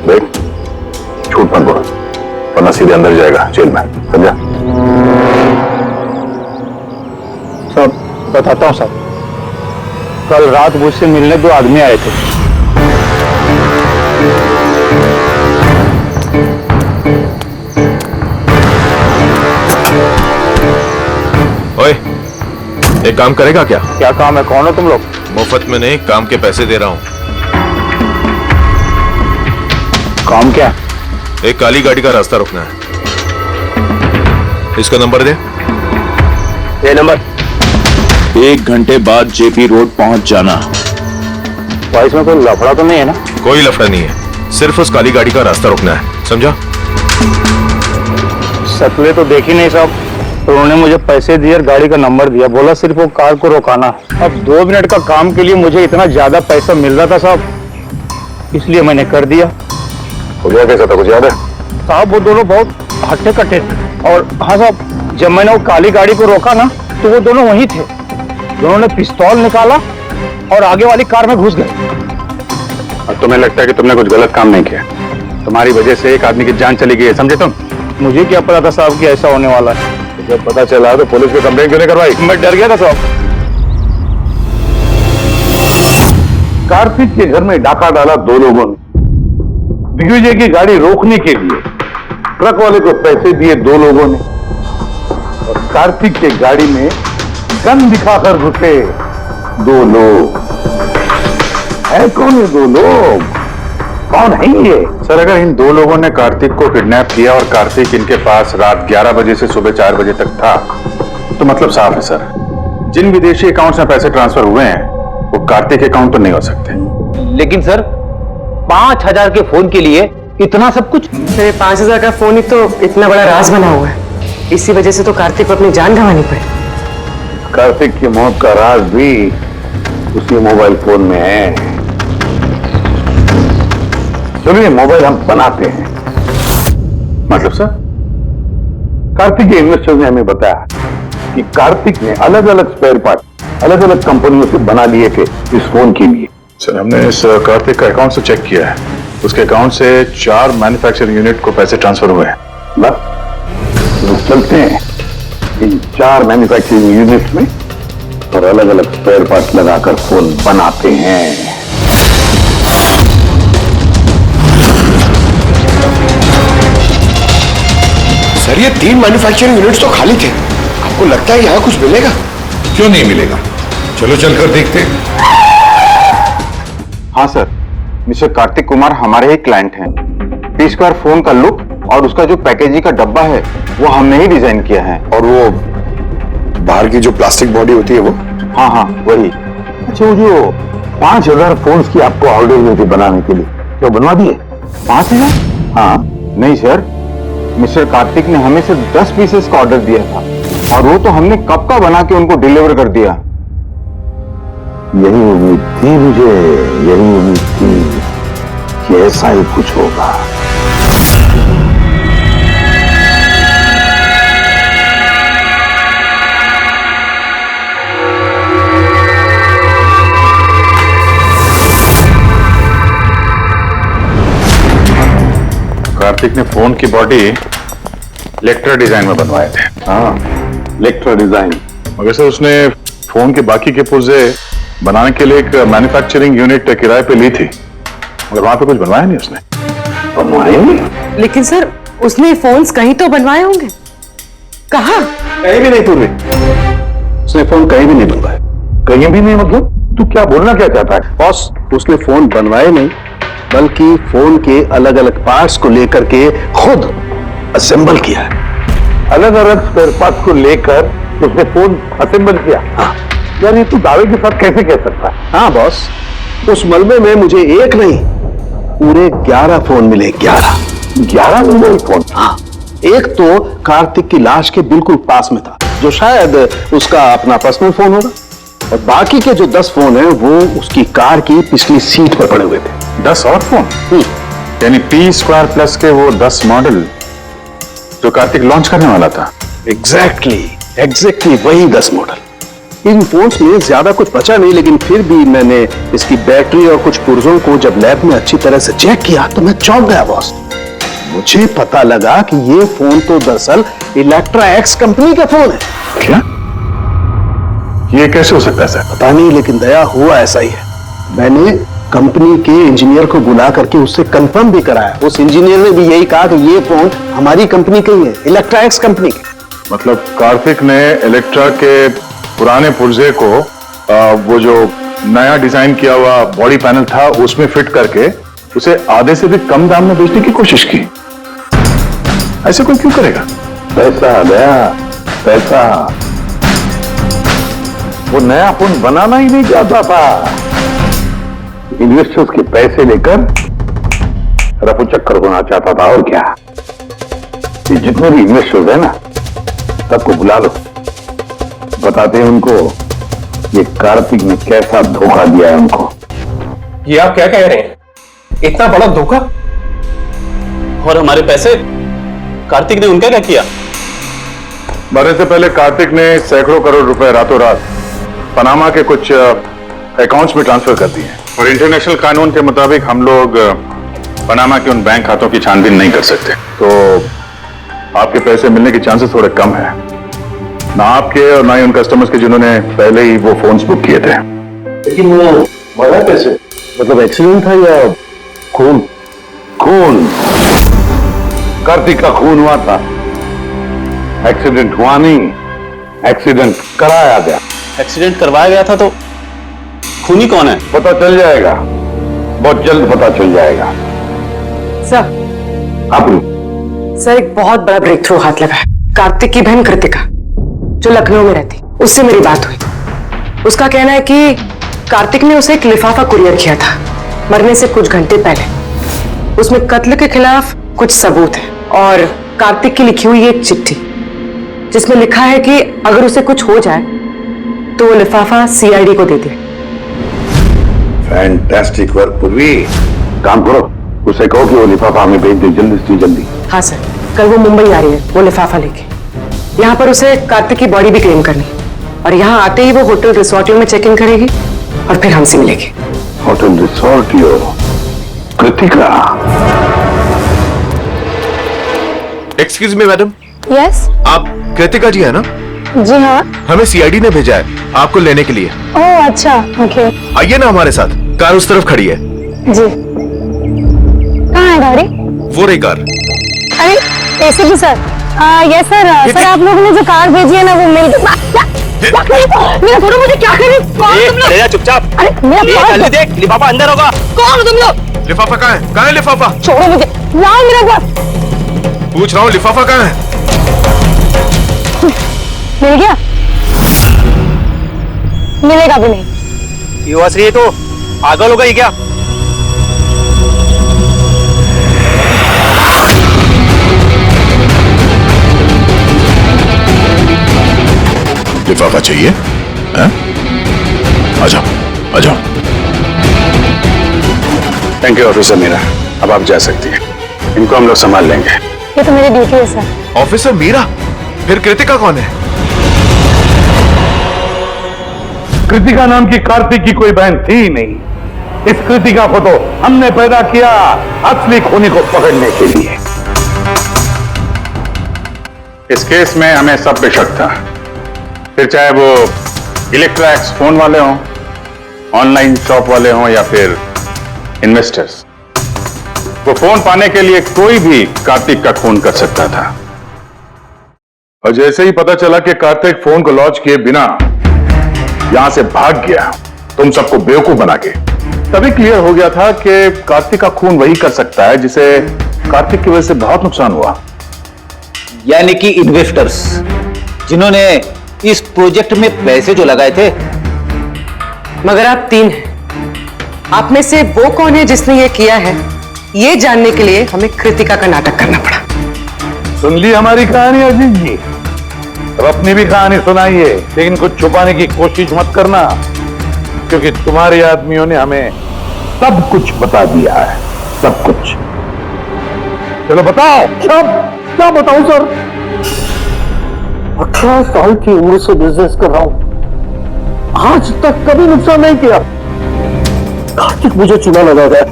देख, झूठ मत बोल वरना सीधे अंदर जाएगा जेल में, समझा? सब बताता हूँ साहब। कल रात मुझसे मिलने 2 आदमी आए थे। ओए, एक काम करेगा क्या? क्या काम है? कौन हो तुम लोग? मुफ्त में नहीं, काम के पैसे दे रहा हूँ। काम क्या? एक काली गाड़ी का रास्ता रोकना है। इसका नंबर दे। ये नंबर। 1 घंटे बाद जेपी रोड पहुंच जाना। इसमें कोई लफड़ा तो नहीं है ना? कोई लफड़ा नहीं है, सिर्फ उस काली गाड़ी का रास्ता रोकना है, समझा? शक्लें तो देखी नहीं साहब, तो उन्होंने मुझे पैसे दिए और गाड़ी का नंबर दिया, बोला सिर्फ वो कार को रोकाना। अब 2 मिनट का काम के लिए मुझे इतना ज्यादा पैसा मिल रहा था साहब, इसलिए मैंने कर दिया। हो गया कैसा था, कुछ याद है? साहब वो दोनों बहुत हट्टे कट्टे थे। और हाँ साहब, जब मैंने वो काली गाड़ी को रोका ना तो वो दोनों वहीं थे। दोनों ने पिस्तौल निकाला और आगे वाली कार में घुस गए। और तुम्हें लगता है कि तुमने कुछ गलत काम नहीं किया? तुम्हारी वजह से एक आदमी की जान चली गई है, समझे तुम? मुझे क्या पता था साहब कि ऐसा होने वाला है। तो जब पता चला तो पुलिस को कंप्लेंट क्यों नहीं करवाई? मैं डर गया था साहब। कार्तिक के घर में डाका डाला 2 लोगों ने। दिग्विजय की गाड़ी रोकने के लिए ट्रक वाले को पैसे दिए 2 लोगों ने और कार्तिक के गाड़ी में गन दिखाकर घुसे 2 लोग। है कौन ये 2 लोग? कौन है ये? सर, अगर इन 2 लोगों ने कार्तिक को किडनैप किया और कार्तिक इनके पास रात 11 बजे से सुबह 4 बजे तक था, तो मतलब साफ है सर, जिन विदेशी अकाउंट्स में पैसे ट्रांसफर हुए हैं वो कार्तिक अकाउंट तो नहीं हो सकते। लेकिन सर 5000 के फोन के लिए इतना सब कुछ? 5000 का फोन ही तो इतना बड़ा राज बना हुआ है, इसी वजह से तो कार्तिक को अपनी जान गंवानी पड़ी। कार्तिक की मौत का राज भी उसी मोबाइल फोन में है। चलिए मोबाइल हम बनाते हैं। मतलब सर? कार्तिक के इन्वेस्टर्स ने हमें बताया कि कार्तिक ने अलग अलग स्पेयर पार्ट अलग अलग कंपनियों से बना लिए थे इस फोन के लिए। सर, हमने इस कार्तिक का अकाउंट से चेक किया है, उसके अकाउंट से 4 मैन्युफैक्चरिंग यूनिट को पैसे ट्रांसफर हुए हैं। बस लोग चलते हैं इन 4 मैन्युफैक्चरिंग यूनिट में और अलग अलग स्पेयर पार्ट लगाकर फोन बनाते हैं। सर, ये 3 मैन्युफैक्चरिंग यूनिट्स तो खाली थे। आपको लगता है यहाँ कुछ मिलेगा? क्यों नहीं मिलेगा? चलो चलकर देखते हैं। हाँ सर, मिस्टर कार्तिक कुमार हमारे ही क्लाइंट हैं। P-Square फोन का लुक और उसका जो पैकेजिंग का डब्बा है वो हमने ही डिजाइन किया है। और वो बाहर की जो प्लास्टिक बॉडी होती है वो? हाँ हाँ वही। अच्छा, वो जो 5000 फोन्स की आपको ऑर्डर हुई थी बनाने के लिए, क्या बनवा दिए? 5000? हाँ। नहीं सर, मिस्टर कार्तिक ने हमें सिर्फ 10 पीसेस का ऑर्डर दिया था और वो तो हमने कब का बना के उनको डिलीवर कर दिया। यही उम्मीद थी मुझे, यही उम्मीद थी कि ऐसा ही कुछ होगा। कार्तिक ने फोन की बॉडी इलेक्ट्रा डिजाइन में बनवाए थे। हाँ, इलेक्ट्रा डिजाइन। मगर सर उसने फोन के बाकी के पुर्जे बनाने के लिए एक मैन्युफैक्चरिंग यूनिट किराए पे ली थी, मगर वहां पे कुछ बनवाया नहीं उसने। बनवाए नहीं? लेकिन सर उसने फोन्स कहीं तो बनवाए होंगे। कहाँ? कहीं भी नहीं पूर्वी, उसने फोन कहीं भी नहीं बनवाया। कहीं भी नहीं मतलब? तू क्या बोलना क्या चाहता है? बॉस, उसने फोन बनवाए नहीं, बल्कि फोन के अलग अलग पार्ट्स को लेकर के खुद असेंबल किया है। अलग अलग स्पेयर पार्ट्स को लेकर उसने फोन असेंबल किया? हाँ। यार ये तू दावे के साथ कैसे कह सकता है? हाँ बॉस, उस मलबे में मुझे एक नहीं पूरे 11 फोन मिले। 11 मिले फोन? हाँ। एक तो कार्तिक की लाश के बिल्कुल पास में था, जो शायद उसका अपना पर्सनल फोन होगा, और बाकी के जो 10 फोन हैं वो उसकी कार की पिछली सीट पर पड़े हुए थे। 10 और फोन? यानी P² प्लस के वो 10 मॉडल जो कार्तिक लॉन्च करने वाला था। एग्जैक्टली वही 10 मॉडल। इन फोन्स में ज्यादा कुछ बचा नहीं, लेकिन फिर भी मैंने इसकी बैटरी और कुछ पुर्जों को जब लैब में अच्छी तरह से चेक किया तो मैं चौंक गया बॉस। मुझे पता लगा कि ये फोन तो दरअसल इलेक्ट्रा एक्स कंपनी का फोन है। क्या? ये कैसे हो सकता है सर? पता नहीं, लेकिन दया हुआ ऐसा ही है। मैंने कंपनी के इंजीनियर को बुला करके उससे कंफर्म भी कराया। उस इंजीनियर ने भी यही कहा कि ये फोन हमारी कंपनी का ही है, इलेक्ट्रा एक्स कंपनी का। मतलब कार्तिक ने इलेक्ट्रा के पुराने पुर्जे को वो जो नया डिजाइन किया हुआ बॉडी पैनल था उसमें फिट करके उसे आधे से भी कम दाम में बेचने की कोशिश की। ऐसे कोई क्यों करेगा? पैसा दया, पैसा। वो नया फोन बनाना ही नहीं चाहता था, इन्वेस्टर्स के पैसे लेकर रफू चक्कर होना चाहता था। और क्या, ये जितने भी इन्वेस्टर्स हैं ना, सबको बुला लो, बताते हैं उनको ये कार्तिक ने कैसा धोखा दिया है उनको। ये आप क्या कह रहे हैं? इतना बड़ा धोखा? और हमारे पैसे कार्तिक ने उनका क्या किया? मरने से पहले कार्तिक ने सैकड़ों करोड़ रुपए रातों रात पनामा के कुछ अकाउंट्स में ट्रांसफर कर दिए, और इंटरनेशनल कानून के मुताबिक हम लोग पनामा के उन बैंक खातों की छानबीन नहीं कर सकते। तो आपके पैसे मिलने के चांसेस थोड़े कम है, ना आपके और ना ही उन कस्टमर्स के जिन्होंने पहले ही वो फोन्स बुक किए थे। लेकिन वो मरा कैसे? मतलब एक्सीडेंट था या खून? खून। कार्तिक का खून हुआ था, एक्सीडेंट हुआ नहीं, एक्सीडेंट कराया गया। एक्सीडेंट करवाया गया था तो खूनी कौन है? पता चल जाएगा, बहुत जल्द पता चल जाएगा। सर। आप सर, एक बहुत बड़ा ब्रेक थ्रू हाथ लगा है। कार्तिक की बहन कृतिका जो लखनऊ में रहती, उससे मेरी बात हुई। उसका कहना है कि कार्तिक ने उसे एक लिफाफा कुरियर किया था मरने से कुछ घंटे पहले। उसमें कत्ल के खिलाफ कुछ सबूत है, और कार्तिक की लिखी हुई एक चिट्ठी जिसमें लिखा है कि अगर उसे कुछ हो जाए तो वो लिफाफा CID को दे दे। फैंटास्टिक वर्क पूर्वी। काम करो, उसे कहो कि वो लिफाफा हमें भेज दे जल्दी से जल्दी। हाँ सर, कल वो मुंबई आ रही है वो लिफाफा लेके। यहाँ पर उसे कार्तिक की बॉडी भी क्लेम करनी, और यहाँ आते ही वो होटल रिसोर्टियो में चेक इन करेगी और फिर हमसे मिलेगी। होटल रिसोर्टियो? Kritika? Excuse me madam. Yes. आप कृतिका जी है ना? जी हाँ। हमें CID ने भेजा है आपको लेने के लिए। ओह अच्छा, ओके। आइए ना हमारे साथ, कार उस तरफ खड़ी है। जी। कहाँ है गाड़ी? वो रही कार। अरे ACP sir. Yes sir. Sir आप लोगों ने जो कार भेजी है ना वो मिल मेरा थोड़ा, मुझे क्या करें? चुपचाप। अरे मेरा देख, लिफाफा अंदर होगा। कौन हो तुम लोग? लिफाफा कहाँ है? कहाँ है लिफाफा? छोड़ो मुझे, लाओ मेरा पास। पूछ रहा हूँ लिफाफा कहाँ है? मिल गया? मिलेगा भी नहीं। युवाश्री तो पागल हो गई क्या? लिफाफा चाहिए? आ जाओ, आ जाओ। थैंक यू ऑफिसर मीरा, अब आप जा सकती हैं। इनको हम लोग संभाल लेंगे। ये तो मेरी ड्यूटी है सर। ऑफिसर मीरा? फिर कृतिका कौन है? कृतिका नाम की कार्तिक की कोई बहन थी नहीं। इस कृतिका को तो हमने पैदा किया असली खूनी को पकड़ने के लिए। इस केस में हमें सब पे शक था, फिर चाहे वो इलेक्ट्रैक्स फोन वाले हों, ऑनलाइन शॉप वाले हों या फिर इन्वेस्टर्स। वो फोन पाने के लिए कोई भी कार्तिक का खून कर सकता था। और जैसे ही पता चला कि कार्तिक फोन को लॉन्च किए बिना यहां से भाग गया, तुम सबको बेवकूफ बना के, तभी क्लियर हो गया था कि कार्तिक का खून वही कर सकता है जिसे कार्तिक की वजह से बहुत नुकसान हुआ। यानी कि इन्वेस्टर्स जिन्होंने इस प्रोजेक्ट में पैसे जो लगाए थे। मगर आप 3 हैं, आप में से वो कौन है जिसने ये किया है, ये जानने के लिए हमें कृतिका का नाटक करना पड़ा। सुन ली हमारी कहानी अजीत जी, अब अपनी भी कहानी सुनाइए, लेकिन कुछ छुपाने की कोशिश मत करना, क्योंकि तुम्हारे आदमियों ने हमें सब कुछ बता दिया है, सब कुछ। चलो बताओ। क्या बताऊं सर? 18 साल की उम्र से बिजनेस कर रहा हूं, आज तक कभी नुकसान नहीं किया। कार्तिक मुझे चुना लगा गया,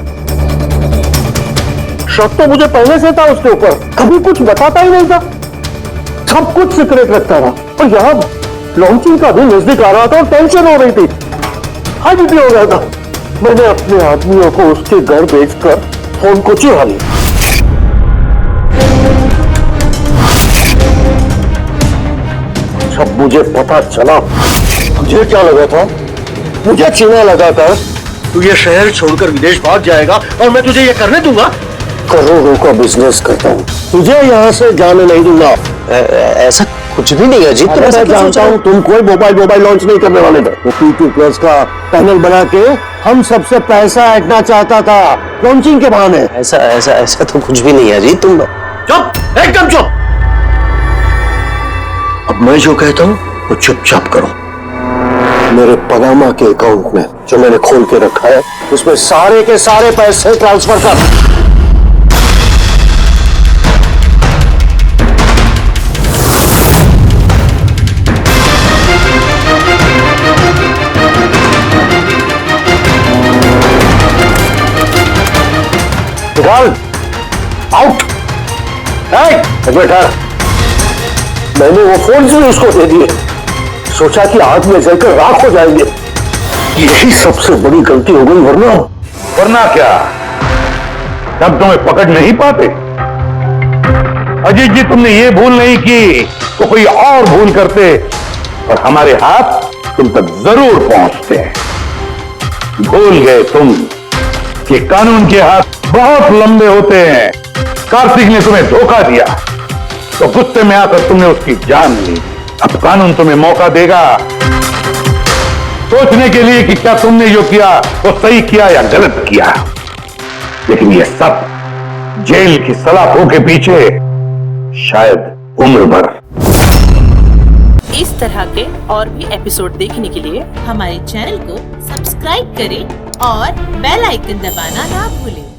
शक तो मुझे पहले से था उसके ऊपर, कभी कुछ बताता ही नहीं था, सब कुछ सीक्रेट रखता था। और यहां लॉन्चिंग का भी नजदीक आ रहा था और टेंशन हो रही थी, आज भी हो गया था। मैंने अपने आदमियों को उसके घर भेजकर फोन को चुरा लिया। जब मुझे पता चला, मुझे क्या लगा था, मुझे चूना लगा था तू ये शहर छोड़कर विदेश भाग जाएगा और मैं तुझे ये करने दूंगा। करोड़ों का बिजनेस करता हूँ, तुझे यहाँ से जाने नहीं दूंगा। ऐसा कुछ भी नहीं है अजीत, मैं जानता हूँ तुम कोई मोबाइल लॉन्च नहीं करने वाले थे। वो P2+ का पैनल बना के हम सबसे पैसा ऐंठना चाहता था लॉन्चिंग के बहाने। ऐसा तो कुछ भी नहीं है अजीत, तुम चुप, एकदम चुप। अब मैं जो कहता हूँ वो चुपचाप करो। मेरे पनामा के अकाउंट में जो मैंने खोल के रखा है, उसमें सारे के सारे पैसे ट्रांसफर कर। निकाल, आउट। बेटा, मैंने वो फोन भी उसको दे दिए, सोचा कि आग में जलकर राख हो जाएंगे। यही सबसे बड़ी गलती हो गई, वरना क्या, तब तुम्हें पकड़ नहीं पाते। अजीत जी, तुमने ये भूल नहीं की तो कोई और भूल करते और हमारे हाथ तुम तक जरूर पहुंचते हैं। भूल गए तुम कि कानून के हाथ बहुत लंबे होते हैं। कार्तिक ने तुम्हें धोखा दिया तो गुस्से में आकर तुमने उसकी जान ली। अब कानून तुम्हें मौका देगा सोचने के लिए कि क्या तुमने जो किया वो सही किया या गलत किया। लेकिन ये सब जेल की सलाखों के पीछे शायद उम्र भर। इस तरह के और भी एपिसोड देखने के लिए हमारे चैनल को सब्सक्राइब करें और बेल आइकन दबाना ना भूलें।